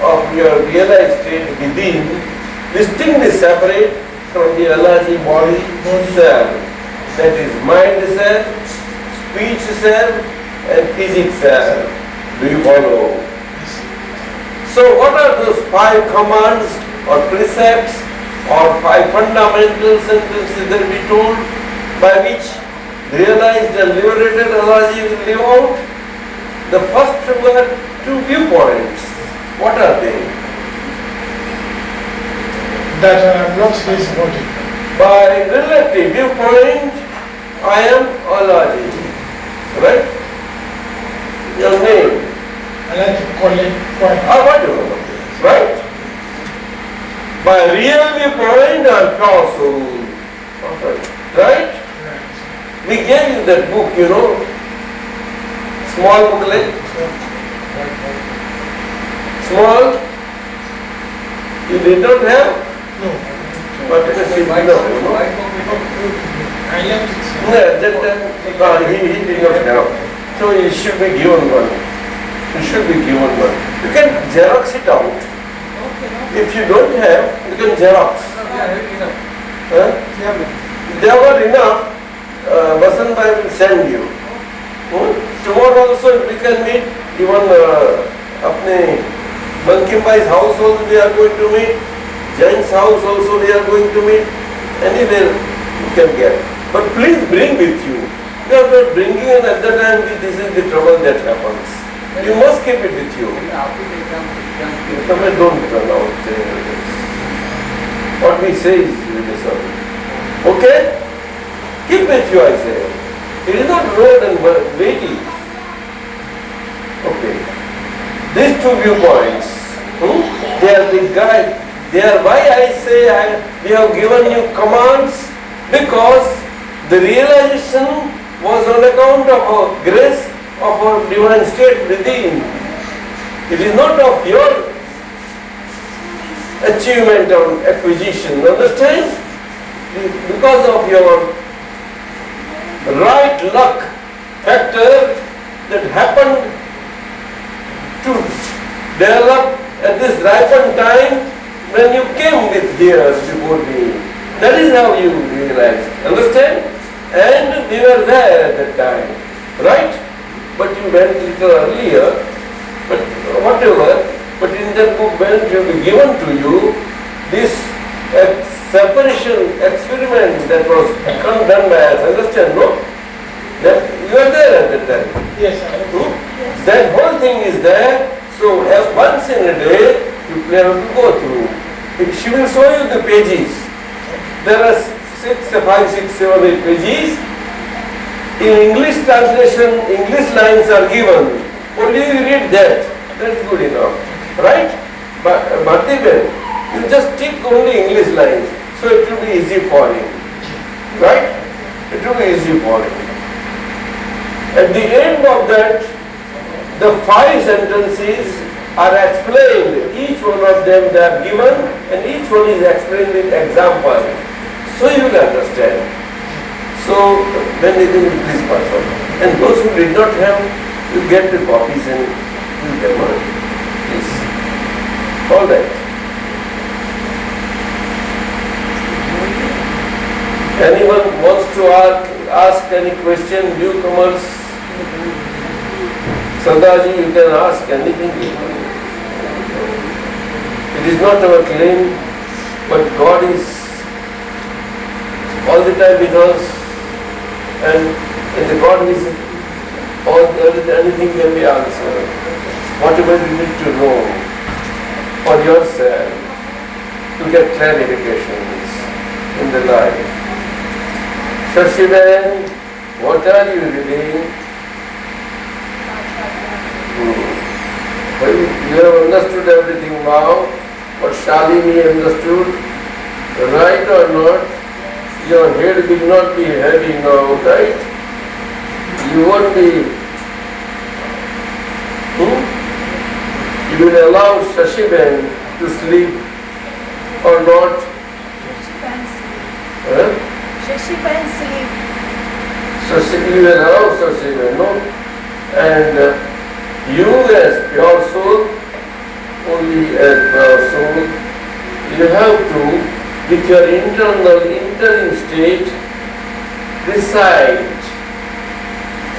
of your realized state within, distinctly separate from the Allahi body self. That is mind self, speech self, and physics self. Do you follow? So what are those 5 commands or precepts or 5 fundamental sentences that we told by which realized and liberated Allahi will live out? The first were 2 viewpoints. What are they? That I am not his body. By relative viewpoint, I am Allahi. Right? Your name. I like to collect quite. Or whatever. Right? By real viewpoint, I am pure soul. Right? We gave you that book, you know. Small booklet. Small. You did not have? No. But it is enough, you know. I left it. No, that time he did not have. So you should be given one. You should be given one. You can Xerox it out. If you don't have, you can Xerox. Huh? They were enough. Vasan Bhai will send you. Tomorrow also we can meet. Even apne Bankim Bhai's house also we are going to meet. Jain's house also we are going to meet. Anywhere you can get. But please bring with you. You are not bringing, and at that time this is the trouble that happens. You must keep it with you. Don't turn out. What we say is universal. Okay? Keep with you, I say. It is not road and weighty. Okay. These 2 viewpoints. They are the guide. They are why I say we have given you commands, because the realization was on account of our grace of our divine state within. It is not of your achievement or acquisition. Understand? Because of your right luck factor that happened to develop at this ripened time when you came with years before me. That is how you realized. Understand? And we were there at that time. Right? But you went a little earlier. But whatever. But in that book when it will be given to you, this separation experiment that was done by us. Understand? No? That you are there at that time. Yes, sir. That whole thing is there. So as once in a day, you have to go through. She will show you the pages. There are 5, 6, 7, 8 pages. In English translation, English lines are given. Only you read that. That's good enough. Right? But Bhartiben, you just take only English lines. So it will be easy for him. Right? It will be easy for him. At the end of that, the 5 sentences are explained. Each one of them they are given and each one is explained with example. So you will understand. So then it is this person. And those who did not have, you get the copies and give them on. Please. All right. Anyone wants to ask any question, newcomers? Sadaji, you can ask anything. It is not our claim, but God is all the time with us, and in the God is anything can be answered. Whatever you need to know for yourself to get clarifications in the life. Shashiben, what are you reading? Well, you have understood everything now, but Shalini understood, right or not? Your head will not be heavy now, right? You won't be. You will allow Shashiben to sleep or not? Shashiben sleep. You will allow Shashiben, no? And you as pure soul, only as pure soul, you have to, with your internal entering state, recite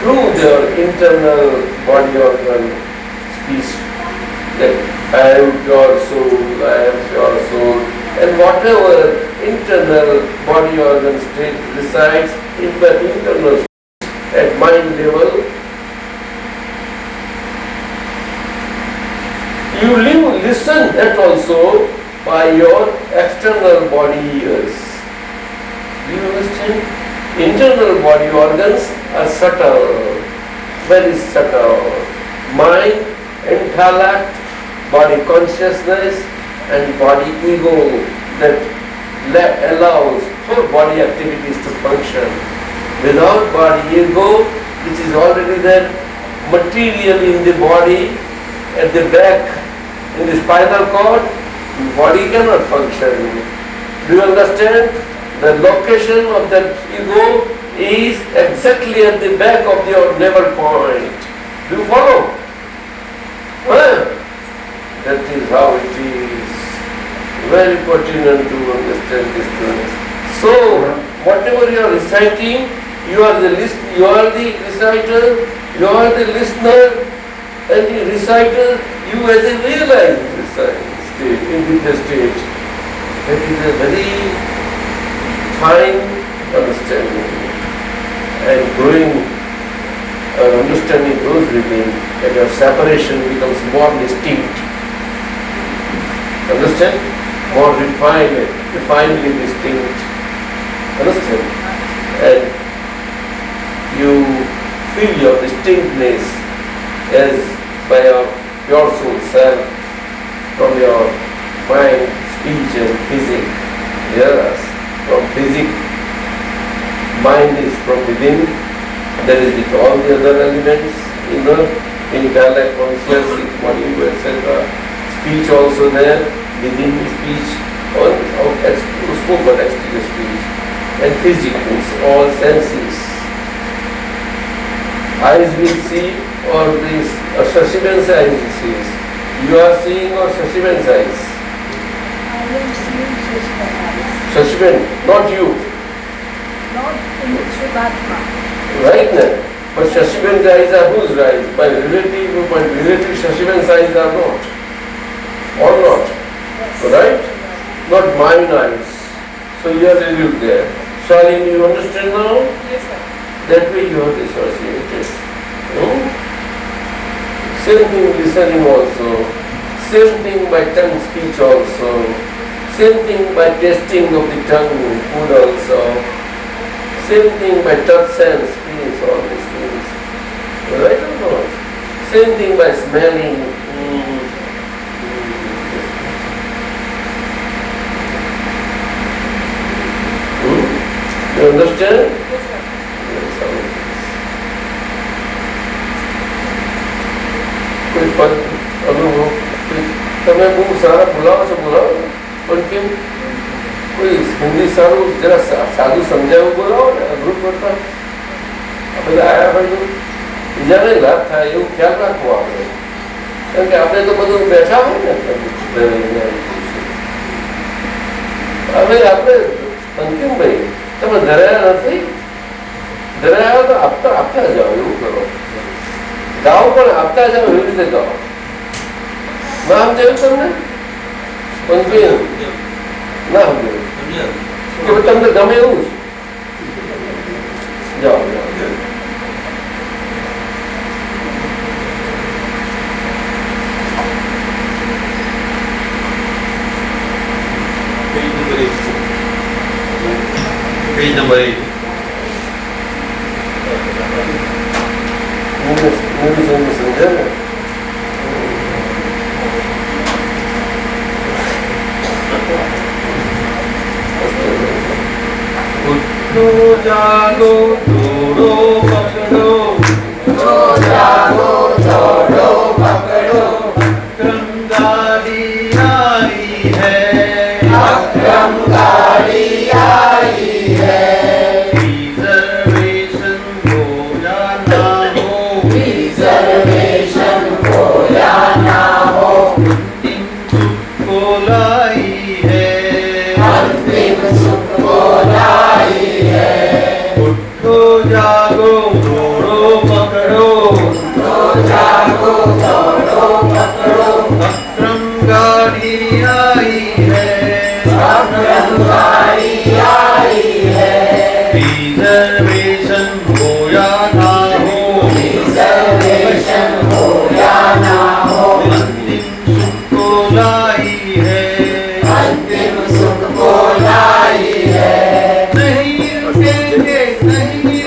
through your internal body organ speech that I am pure soul, I am pure soul, and whatever internal body organ state resides in the internal speech at mind level, you listen that also by your external body ears. Do you understand? Internal body organs are subtle, very subtle. Mind, intellect, body consciousness and body ego that allows for body activities to function. Without body ego, which is already there, material in the body, at the back, in the spinal cord, body cannot function. Do you understand? The location of that ego is exactly at the back of your navel point. Do you follow? Well, that is how it is. Very pertinent to understand these things. So, whatever you are reciting, you are the reciter, you are the listener, and the reciter, you as a realized state, in the state. That is a very fine understanding. And growing understanding grows within, and your separation becomes more distinct. Understand? More refinedly distinct. Understand? And you feel your distinctness as by your pure soul self from your mind, speech and physics. Yes, from physics, mind is from within, that is with all the other elements, intellect, consciousness, body, etc. Speech also there, within speech, or spoken exterior speech. And physics means all senses. Eyes will see, or this Shashiman's eyes sees. You are seeing or Shashiman's eyes? I am seeing Shashiman's eyes. Shashiman, not you. Not in Shivatma. Right now. But Shashiman's eyes are whose eyes? My relative Shashiman's eyes are not. Or not. Yes. Right? Not mine eyes. So you are revealed there. Shalini, you understand now? Yes, sir. That way you are dissociated. Same thing listening also. Same thing by tongue speech also. Same thing by tasting of the tongue food also. Same thing by touch sense, feelings, all these things. Right or not? Same thing by smelling. You understand? Yes, sir. Yes, how it is. કોઈ પદ અનુભવ તમે બહુ સારા બોલાવો છો બોલાવો પણ કેમ કોઈ હિન્દી સારું જરા સાદું સમજાવું બોલાવો ને અઘરું કરતા આ બધા આવ્યા હોય બીજાને લાભ થાય એવું ખ્યાલ રાખવો આપણે કારણ કે આપણે તો બધું બેઠા હોય ને હવે આપણે અંતિમભાઈ તમે ધરાયા નથી ધરાયા તો આપતા જાઓ એવું કરો ગાઓ પણ આપતા જાઓ એવી રીતે ગાઓ ના સમજાયું તમને પણ ના સમજાયું કે તમને ગમે એવું જ જાઓ જાઓ Page number 8. समझे ना उठो जागो दौड़ो पकड़ो उठो जागो दौड़ो पकड़ो अक्रम गाड़ी आई है अक्रम गाड़ी आई है रिजर्वेशन हो या ना हो रिजर्वेशन हो या ना हो अंतिम सुख को लाई है अंतिम सुख को लाई है उठो जागो दौड़ो पकड़ो उठो जागो दौड़ो पकड़ो अक्रम गाड़ी आई है अक्रम गाड़ी आई है रिजर्वेशन हो या ना हो रिजर्वेशन हो या ना हो अंतिम सुख को लाई है अंतिम सुख को लाई है नहीं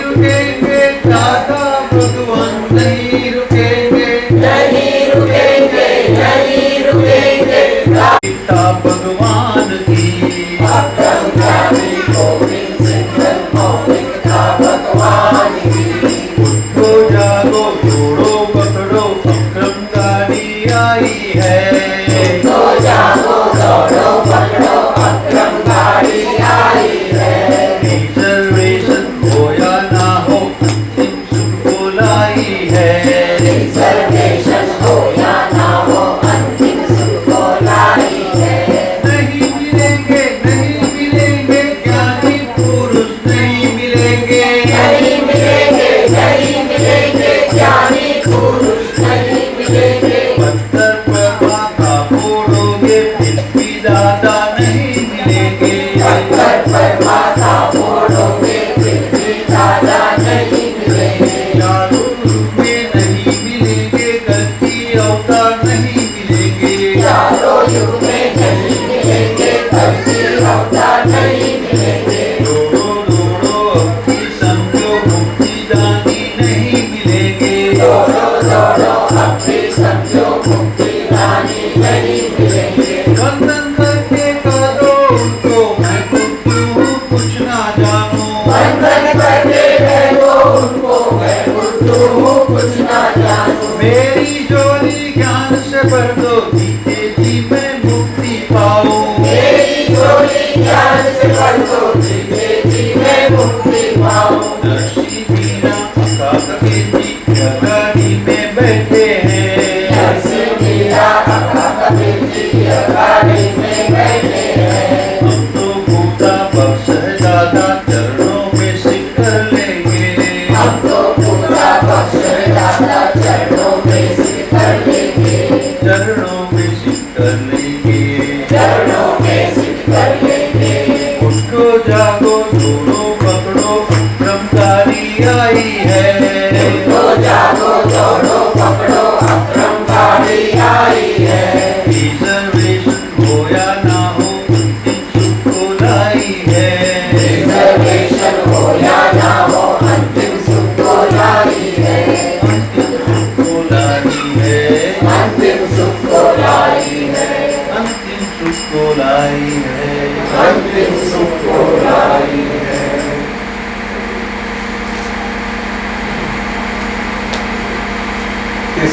रुकेंगे दादा भगवान नहीं रुकेंगे नहीं रुकेंगे नहीं रुकेंगे पिता भगवान की अक्रम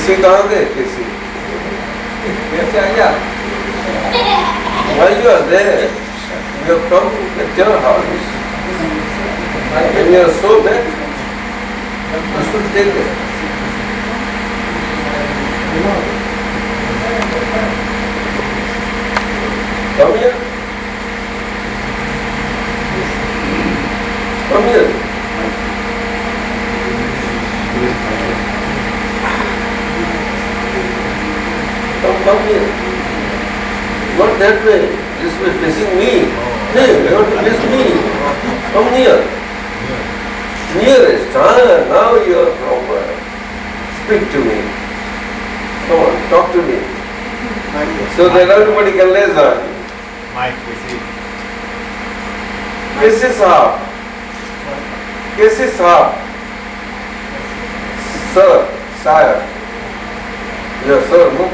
केसी कहाँ गए? केसी कैसे आ गया? Why you are there? You have come at your house. When you are so bad, you should take it. Come here. Come here. Come here. Not that way. This way facing me. Hey, you have to face me. Come near. Nearest. Now you are proper. Speak to me. Come on, talk to me. So that everybody can listen. कैसे साहब? कैसे साहब? Sir, sire. Yes, sir, no?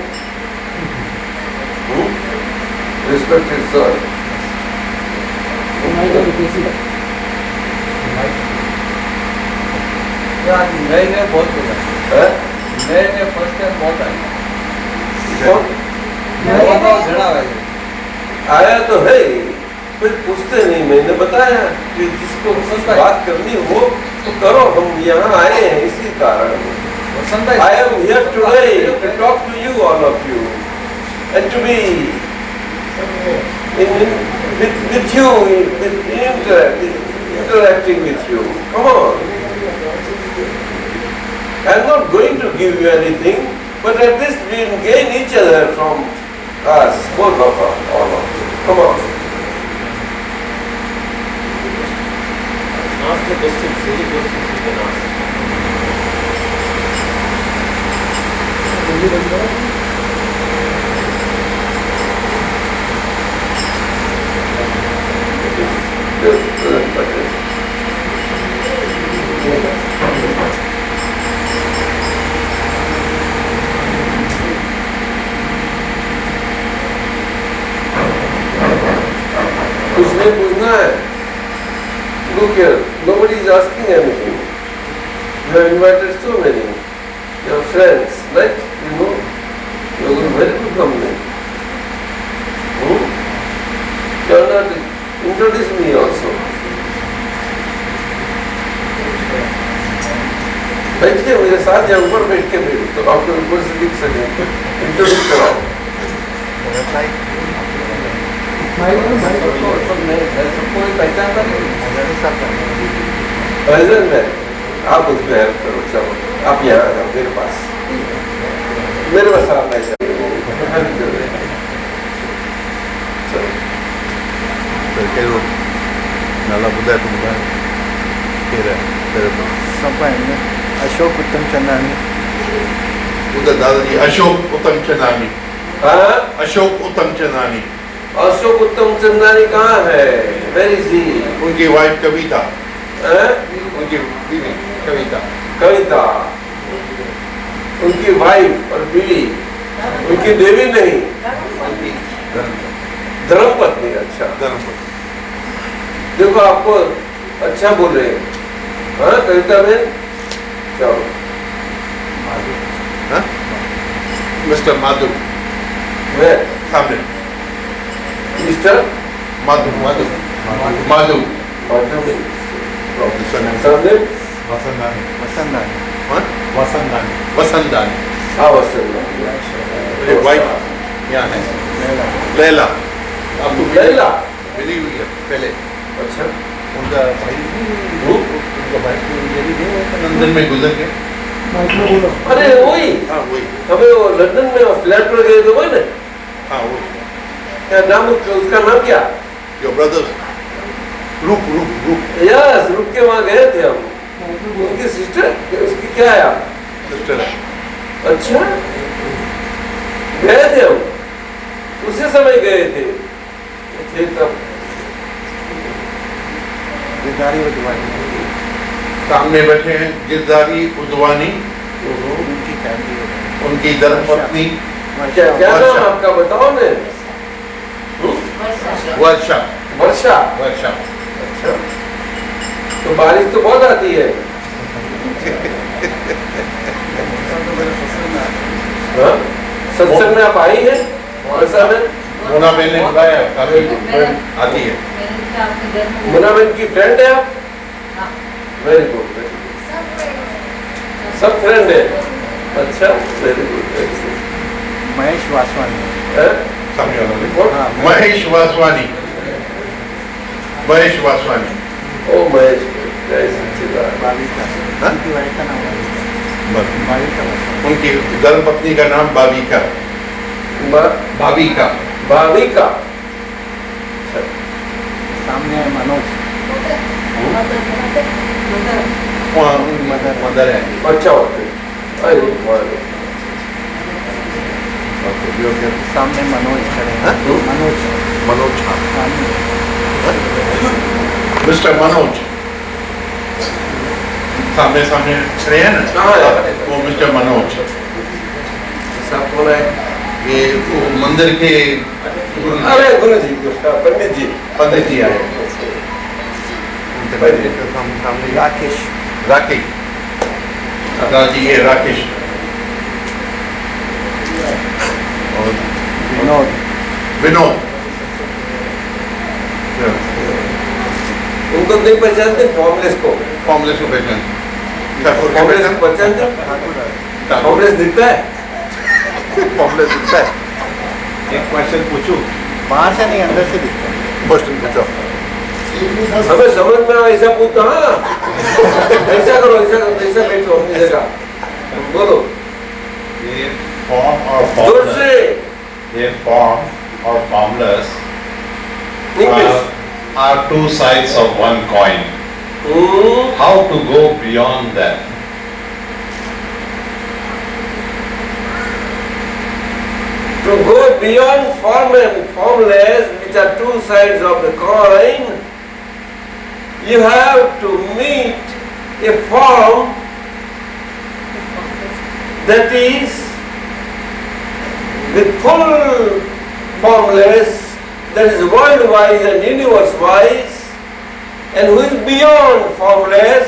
Respected sir. नए नए बहुत बोला, है? नए नए फर्स्ट टाइम बहुत आए, कौन? बहुत झड़ा है। आया तो है, फिर पूछते नहीं। मैंने बताया कि जिसको बात करनी हो तो करो। हम यहाँ आए हैं इसी कारण। I am here today to talk to you, all of you, and to be with you, interacting with you. Come on. I am not going to give you anything, but at least we will gain each other from us, both of us, all of you. Come on. Ask the questions, any questions you can ask. कुछ नहीं पूछना है। Look here, nobody is asking anything. You have invited so many. Your friends, right? You know, you are very good company. You are not introduce me also. बैठ के मेरे साथ या ऊपर बैठ के मेरे तो आपको ऊपर से दिख सके। इंट्रोड्यूस कराओ। सबको पहचानता नहीं। प्रेजेंट में आप उसको हेल्प करो। चलो आप यहाँ आ जाओ मेरे पास आप ऐसा चलो नाला बुद्धा तुम अशोक उत्तम चंदानी, उधर दादाजी अशोक उत्तम चंदानी। हाँ? अशोक उत्तम चंदानी। अशोक उत्तम चंदानी कहाँ है? वेरी जी। उनकी वाइफ कविता। हाँ? उनकी बीवी कविता। कविता उनकी वाइफ और बीवी, उनकी देवी नहीं, धर्मपत्नी। अच्छा धर्मपत्नी। देखो आपको अच्छा बोल रहे हैं। हाँ कविता बहन चलो। मिस्टर माधु मैं सामने। मिस्टर माधु माधु माधु सामने वसंदानी। हाँ वसंत मेरी वाइफ यहाँ है लैला। आपको लैला मिली हुई है पहले। अच्छा उनका भाई लंदन में गुजर गए। अरे वही। हाँ वही। हमें वो लंदन में फ्लैट पर गए थे वो ना। हाँ वो क्या नाम उसका नाम क्या? योर ब्रदर्स रुक यस रुक के वहाँ गए थे हम। उनकी सिस्टर उसकी क्या है आप? सिस्टर है। अच्छा गए थे हम उसी समय गए थे तब। सामने बैठे हैं गिरधारी उद्वानी, उनकी धर्मपत्नी क्या नाम आपका बताओ ने? वर्षा। वर्षा। वर्षा। अच्छा तो बारिश तो बहुत आती है। हाँ? सत्संग में आप आई है ऐसा है? मोना बहन ने बुलाया काफी आती है। मुन्ना बहन की फ्रेंड है आप? Very good. सब फ्रेंड है? अच्छा, वेरी गुड। महेश वासवानी। सामने वाला देखो। महेश वासवानी। महेश वासवानी। ओ महेश, जय सच्चिदानंद। बाविका। हाँ? उनकी वाइफ का नाम बाविका वासवानी। उनकी धर्मपत्नी का नाम बाविका। बाविका। भाविका। सामने है मनोज। वहाँ मदर है। अच्छा होते। सामने मनोज खड़े हैं। हाँ? मनोज। मनोज हाँ। सामने। मिस्टर मनोज सामने सामने खड़े हैं ना? कहाँ है? वो मिस्टर मनोज। सब कौन है? ये वो मंदिर के अरे गुरु जी, पंडित जी। पंडित जी आए। राकेश। राकेश। जी ये राकेश और विनोद। विनोद। उनको नहीं पहचानते फॉर्मलेस को? फॉर्मलेस को पहचान। फॉर्मलेस को पहचानते? फॉर्मलेस दिखता है? फॉर्मलेस दिखता है। एक क्वेश्चन पूछूं? बाहर से नहीं, अंदर से दिखता है। क्वेश्चन पूछो। हमें समझ में आया ऐसा पूछता। हाँ, ऐसा करो, ऐसा करो, ऐसा बैठो अपनी जगह, बोलो ये form और जोर formless, से। ये form और formless English. are two sides of one coin. How to go beyond that? To go beyond form and formless, which are two sides of the coin, you have to meet a form that is with full formless, that is world-wise and universe-wise, and who is beyond formless.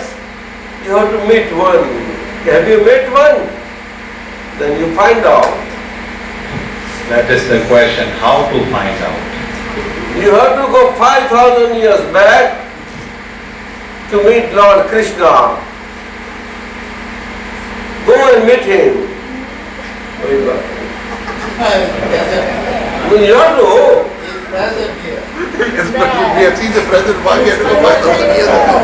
You have to meet one. Have you met one? Then you find out. That is the question, how to find out? You have to go 5,000 years back to meet Lord Krishna. Go and meet him. You have to. Yes, but we have seen the present. Why we have to go 5,000 years ago?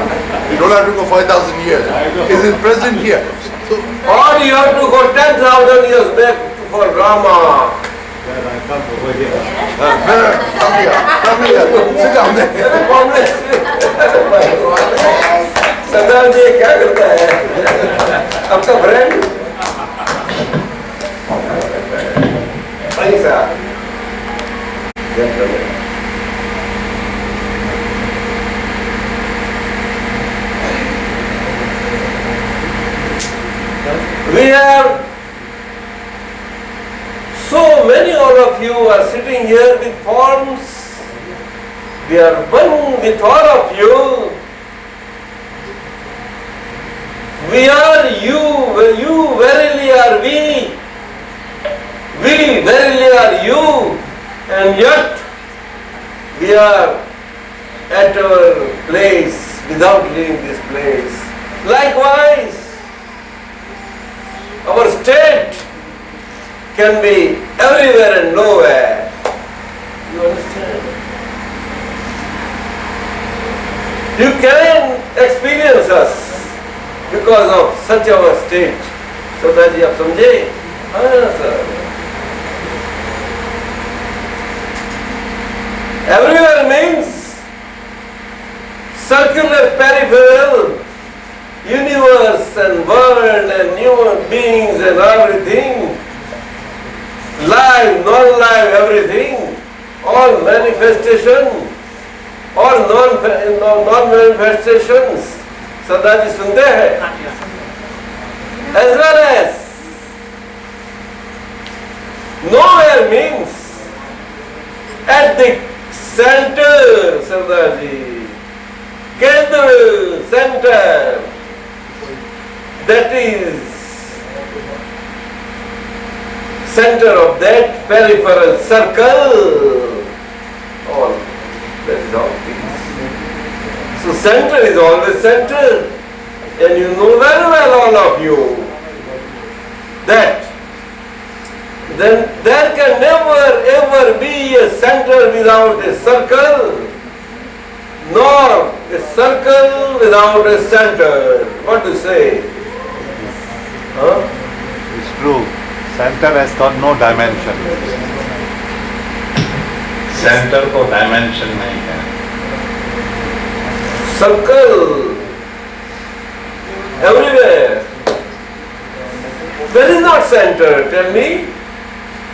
You don't have to go 5,000 years. Is it present here? So, Or you have to go 10,000 years back for Rama. come here. Come here. Sit down there. सरदार जी क्या करता है? आपका friend? पैसा। We have so many all of you are sitting here with forms. We are one with all of you. We are you, you verily are we. We verily are you, and yet we are at our place without leaving this place. Likewise, our state can be everywhere and nowhere. You understand? You can experience us because of such our state. सरदार आप समझे? हाँ sir. Everywhere means circular peripheral universe and world and human beings and everything, live, non-live, everything, all manifestation or non-manifestations. सरदार जी सुनते हैं? As well as nowhere means at the center, सरदार जी, केंद्र, center, that is center of that peripheral circle. All, that is all peace. So center is always center. And you know very well, all of you, that then there can never ever be a center without a circle, nor a circle without a center. What do you say? Huh? It's true. Center has got no dimension. Center को dimension नहीं है. Circle everywhere. Where is not center? Tell me.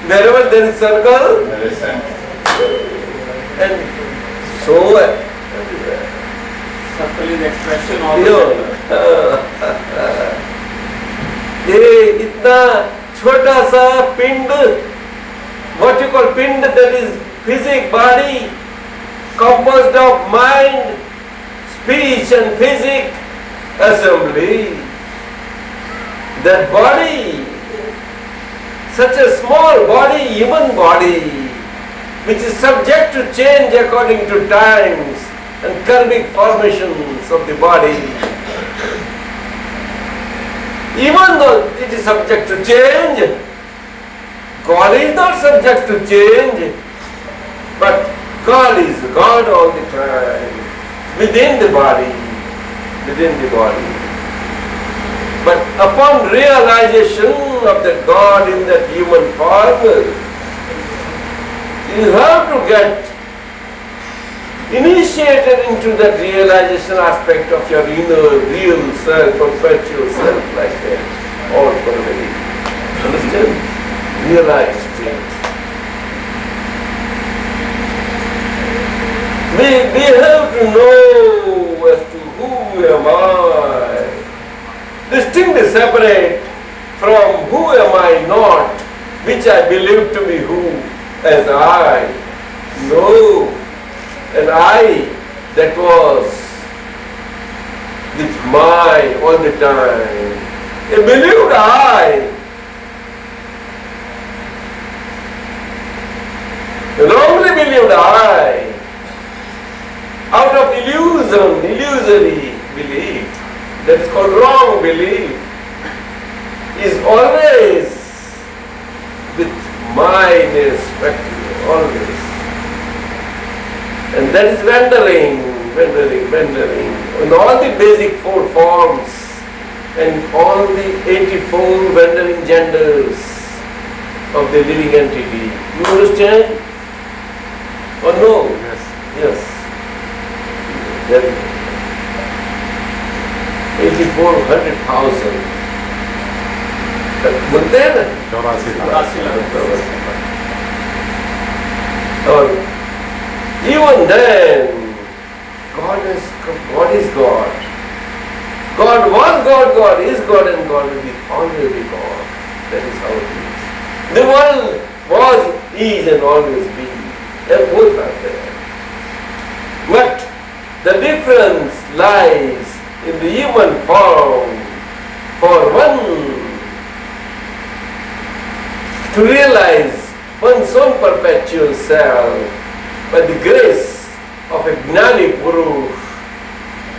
Wherever there is circle, There is center. and so everywhere. Circle is expression of You know, ये इतना छोटा सा पिंड, what you call pind, that is physic body, composed of mind, speech and physic assembly. That body, such a small body, human body, which is subject to change according to times and karmic formations of the body. Even though it is subject to change, God is not subject to change, but God is God all the time, within the body, within the body. But upon realization of that God in that human form, you have to get initiated into that realization aspect of your inner real self, perpetual self, like that, all pervading. Understand? Realized it. We have to know as to who am I. Distinctly separate from who am I not, which I believe to be who, as I. No. And I that was with my all the time. A believed I. A wrongly believed I. Out of illusion, illusory belief, that is called wrong belief, is always with myness, always. And that is wandering. And all the basic four forms and all the 84 wandering genders of the living entity. You understand? Or no? Yes. Yes. Very good. 84,100,000. बोलते हैं ना? 84 Or even then, God is God. God was God, God is God, and God will always be God. That is how it is. The world was, is, and always be. They both are there. But the difference lies in the human form. For one to realize one's own perpetual self by the grace of a Gnani Purush,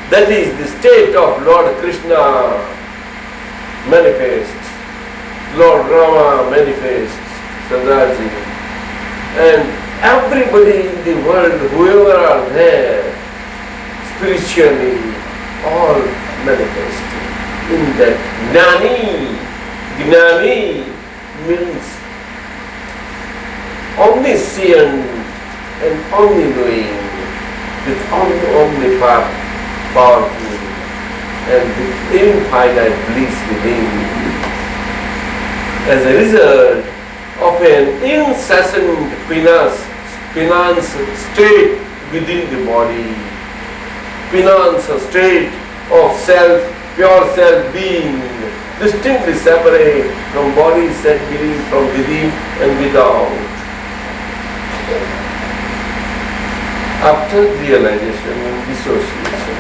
that is the state of Lord Krishna manifest, Lord Rama manifests, Dada, and everybody in the world, whoever are there, spiritually, all manifest in that Gnani. Gnani means omniscient and omni-knowing, with omnipowerful and with infinite bliss within. As a result of an incessant penance state within the body, penance state of self, pure self-being, distinctly separate from body, self-being, from within and without. After realization and dissociation,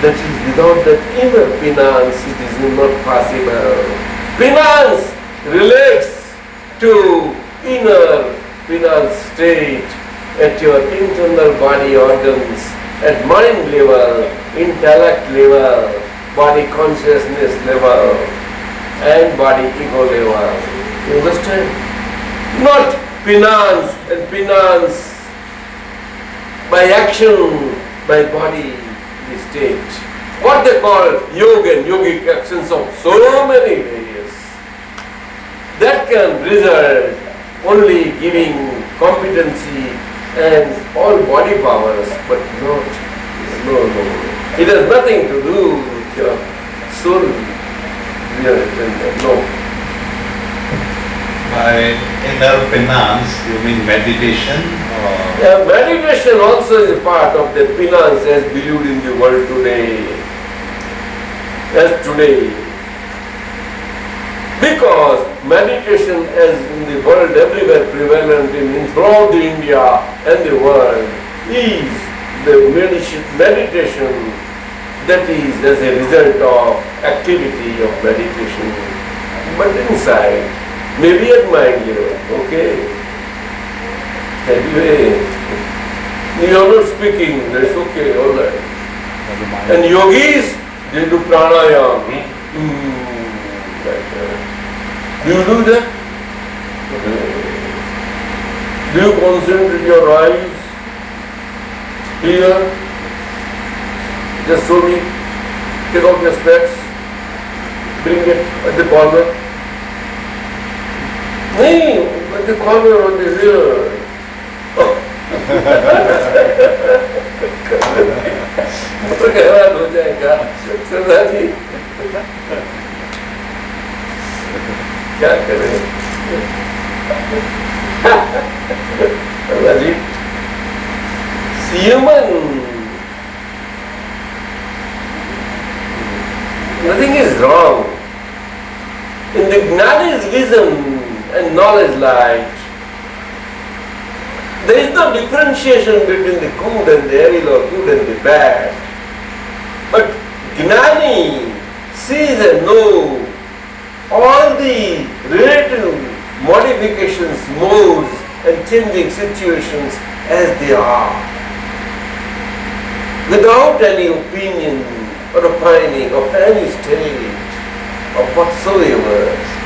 that is, without that inner penance, it is not possible. Penance relates to inner penance state at your internal body organs, at mind level, intellect level, body consciousness level, and body ego level. You understand? Not penance and penance by action, by body state. What they call yoga and yogic actions of so many various. That can result only giving competency and all body powers, but not, no. It has nothing to do with your soul. No. By inner penance, you mean meditation? Or? Yeah, meditation also is a part of the penance as believed in the world today. As today. Because meditation as in the world everywhere prevalent in throughout the India and the world is the meditation that is as a result of activity of meditation. But inside, maybe at mind level, okay? Anyway, you are not speaking, that's okay, alright. And yogis, they do pranayama. Do you do that? Do you concentrate your eyes here? Just show me. Take out your specs. Bring it at the corner. No, at the corner on the rear. तो हैरान हो जाएगा सरदार जी क्या करें सरदार जी human nothing is wrong in the Gnani's vision and knowledge light. There is no differentiation between the good and the evil or good and the bad. But Gnani sees and knows all the relative modifications, modes and changing situations as they are. Without any opinion or opining of any state or whatsoever.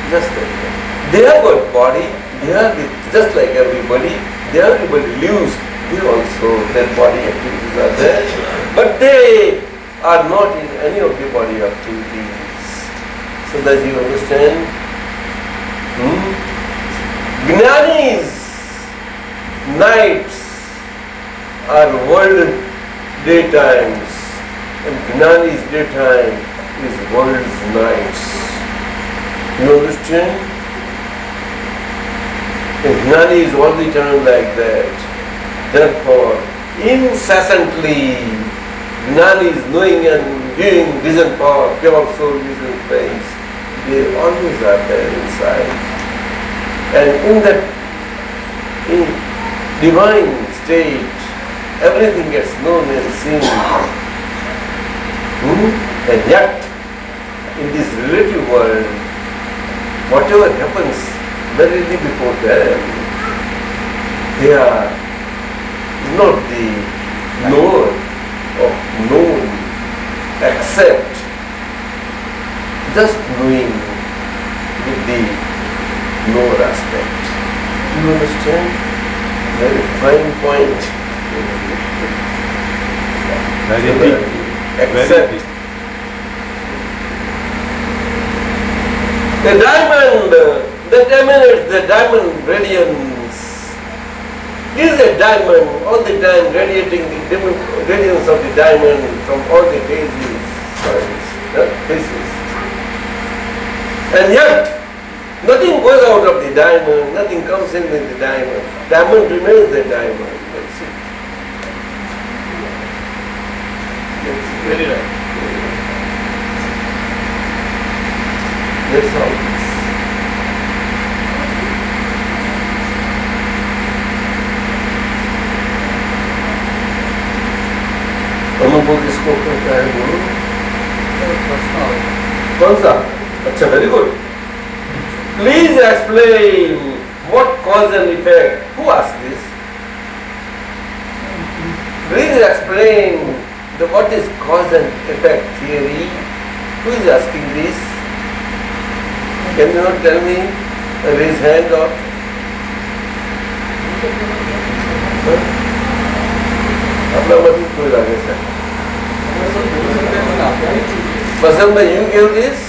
Just like that. They have got body, they are just like everybody. Everybody lives, they also, their body activities are there, but they are not in any of the body activities. So that you understand? Gnani's nights are world daytimes, and Gnani's daytime is world's nights. You understand? And Gnani is all the time like that. Therefore, incessantly, Gnani is knowing and giving vision power, pure soul vision place. They always are there inside. And in that divine state, everything gets known and seen. And yet, in this relative world, whatever happens, verily before them, they are not the knower of known, except just knowing with the knower aspect. Do you understand? Very fine point. Very deep. Except Very deep. the diamond that emanates the diamond radiance is a diamond all the time radiating the radiance of the diamond from all the faces. And yet, nothing goes out of the diamond, nothing comes in with the diamond. Diamond remains the diamond. That's it. That's very right. That's all. अनुभव किसको कहता है गुरु? कौन सा? अच्छा, very good. Please explain what cause and effect? Who asked this? Please explain what is cause and effect theory. Who is asking this? Can you not tell me? Raise hand or? अपना मतलब कोई लगे sir? पसंद में you gave this?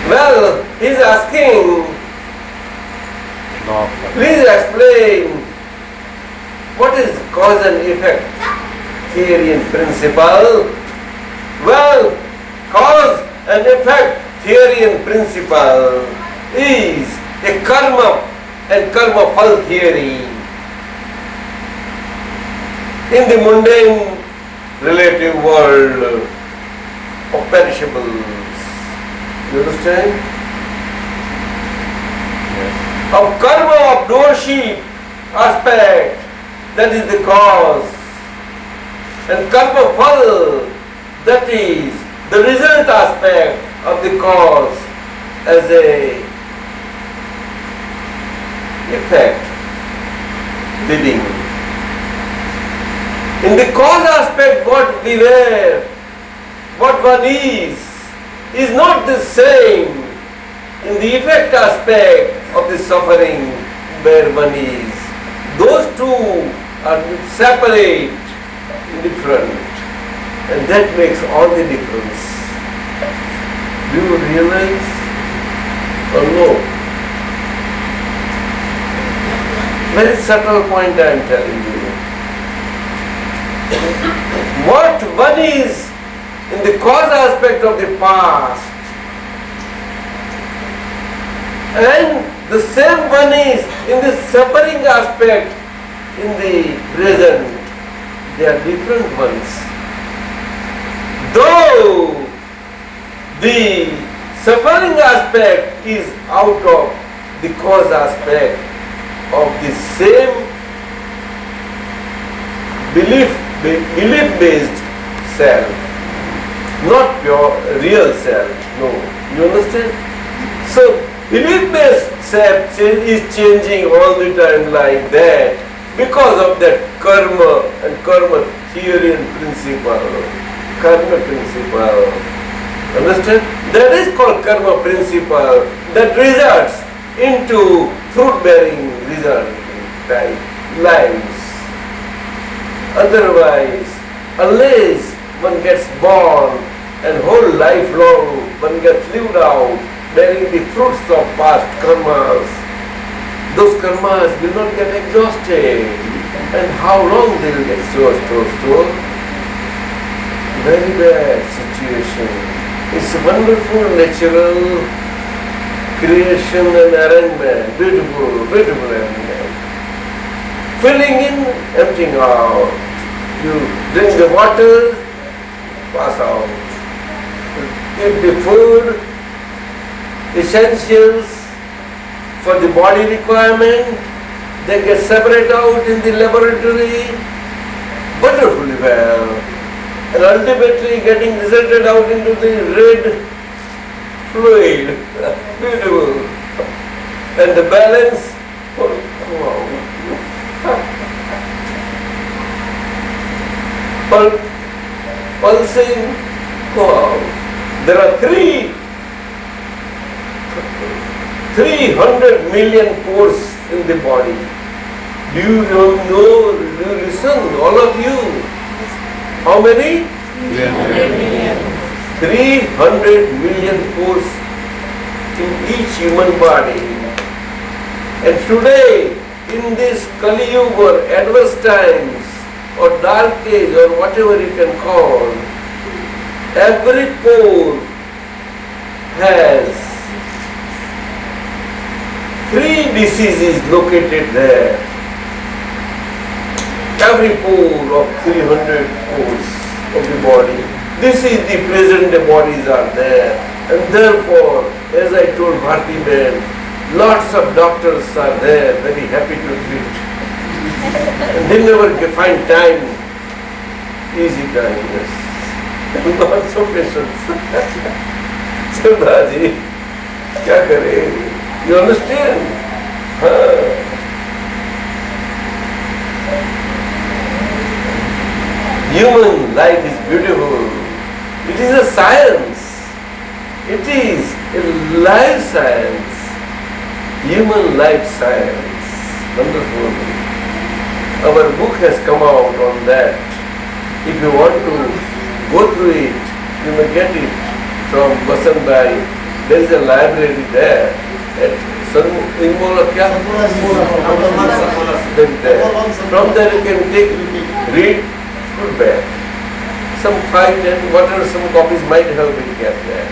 Well, he's asking. No. Please explain what is cause and effect theory and principle. Well, cause and effect theory and principle is a karma and karma phal theory. In the mundane relative world of perishables. You understand? Of karma of doorship aspect, that is the cause, and karma phal, that is the result aspect of the cause as a effect, bidding. In the cause aspect, what we were, what one is not the same in the effect aspect of the suffering where one is. Those two are separate, different, and that makes all the difference. Do you realize or no? Very subtle point I am telling you. What one is in the cause aspect of the past, and the same one is in the suffering aspect in the present. They are different ones. Though the suffering aspect is out of the cause aspect of the same belief-based self, not pure real self. No, you understand? So belief-based self is changing all the time like that because of that karma and karma theory and principle. Karma principle. Understand? That is called karma principle that results into fruit-bearing result type lives. Otherwise, unless one gets born and whole life long one gets lived out bearing the fruits of past karmas, those karmas will not get exhausted. And how long they will get stored? Very bad situation. It's a wonderful natural creation and arrangement, beautiful arrangement. Filling in, emptying out. You drink the water, pass out. Eat the food, essentials for the body requirement, they get separated out in the laboratory wonderfully well, and ultimately getting resulted out into the red fluid. Beautiful. And the balance, pulsing. Wow. There are 300 million pores in the body. Do you know? Do you listen, all of you? How many? 300 million pores in each human body. And today, in this Kali Yuga or adverse times, or dark age, or whatever you can call, every pore has 3 diseases located there. Every pore of 300 pores of the body. This is the present the bodies are there. And therefore, as I told Bharti Ben, lots of doctors are there, very happy to treat. And they never find time, easy time, yes. Lots of patients. चंदा जी क्या करें? You understand? Human life is beautiful. It is a science. It is a life science. Human life science. Wonderful. Our book has come out on that. If you want to go through it, you may get it from Vasanbai. There is a library there at From there you can take, read, put back. Some 5-10, whatever some copies might have been kept there.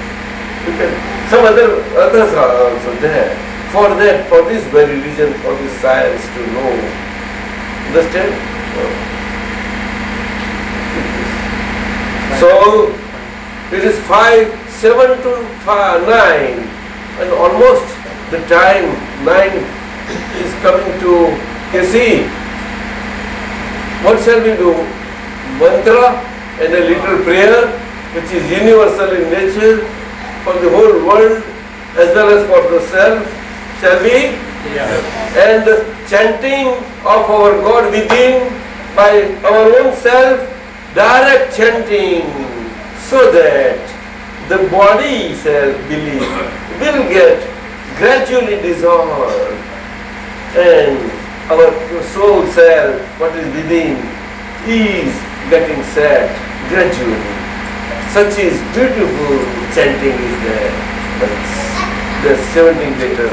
You can, some others are also there. For that, for this very reason, for this science to know. Understand? So, it is 7 to 9 and almost the time 9 is coming to see. What shall we do? Mantra and a little prayer which is universal in nature for the whole world as well as for the self. Shall we? Yes. And chanting of our God within by our own self, direct chanting, so that the body self-belief will get gradually dissolved and our soul self, what is within, is getting set gradually. Such is beautiful chanting is there. The 17th later.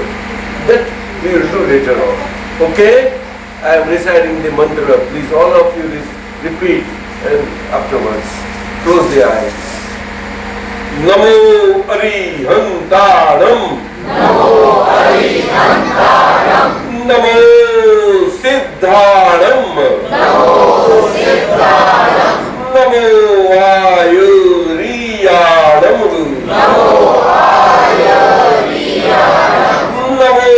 That we will do later on. Okay? I am reciting the mantra. Please all of you repeat and afterwards close the eyes. Namo Arihantaram. Namo Arihantaram. Namo Siddharam. Namo Siddharam. Namo Ayuriyanam. Namo Ayuriyanam. Namo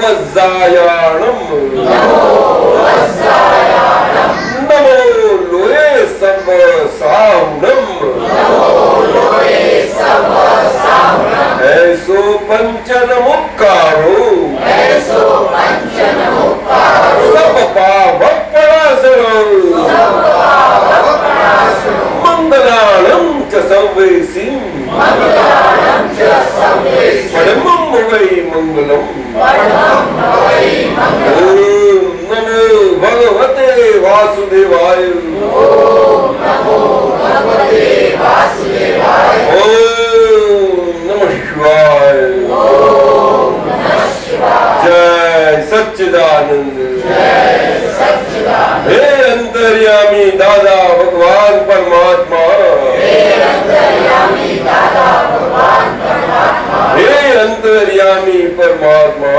Vajjayanam. Namo Vajjayanam. Namo Loe Sarvasaunam. Namo Loe Sarvasaunam. ऐसो पंचनमुक्कारो ऐसो पंचनमुक्कारो सब पावपरासनो सब पावपरासनो मंगलानं च संवेसिं मंगलानं च संवेसिं परमं वै मंगलम् परमं वै मंगलम् ओम नमो भगवते वासुदेवाय ओम नमो भगवते वासुदेवाय जय सच्चिदानंद। हे अंतर्यामी दादा भगवान परमात्मा। हे अंतर्यामी परमात्मा।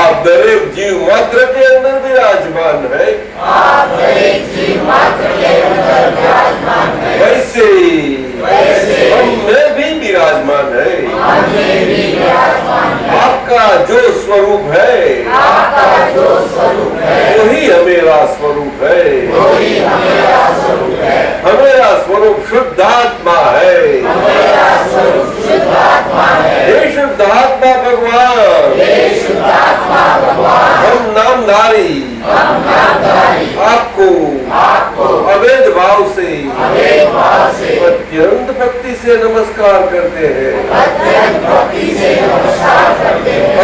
आप दरेक जीव मात्र के अंदर विराजमान है। वैसे हम में भी विराजमान है। आपका जो स्वरूप है वही हमेरा स्वरूप है। हमेरा स्वरूप शुद्धात्मा है। हे शुद्धात्मा भगवान, हम नामधारी आपको अवैध भाव से अत्यंत भक्ति से नमस्कार करते हैं।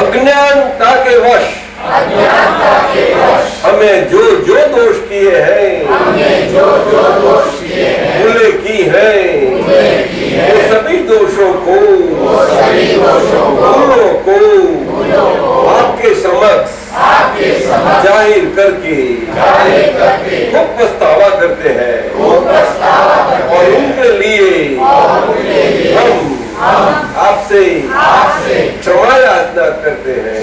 अज्ञानता के वश हमें जो जो दोष किए हैं, भूले की हैं, वो सभी दोषों को, भूलों को आपके समक्ष जाहिर करके खूब पछतावा करते हैं और उनके लिए हम आपसे क्षमा याचना करते हैं।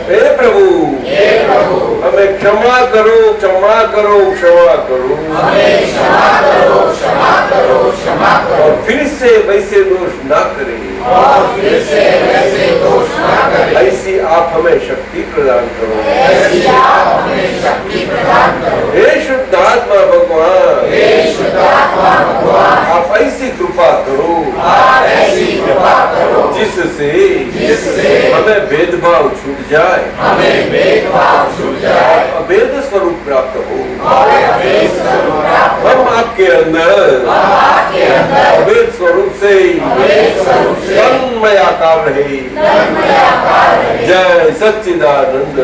हे प्रभु हमें क्षमा करो, क्षमा करो, क्षमा करो और फिर से वैसे दोष ना करें। ऐसी आप हमें शक्ति प्रदान करो। हे शुद्धात्मा भगवान, भेदभाव छूट जाए, हमें भेदभाव छूट जाए, अभेद स्वरूप प्राप्त हो, और अभेद स्वरूप प्राप्त हो। हम आपके अंदर अभेद स्वरूप से तन्मय आकार रहे। जय सच्चिदानंद।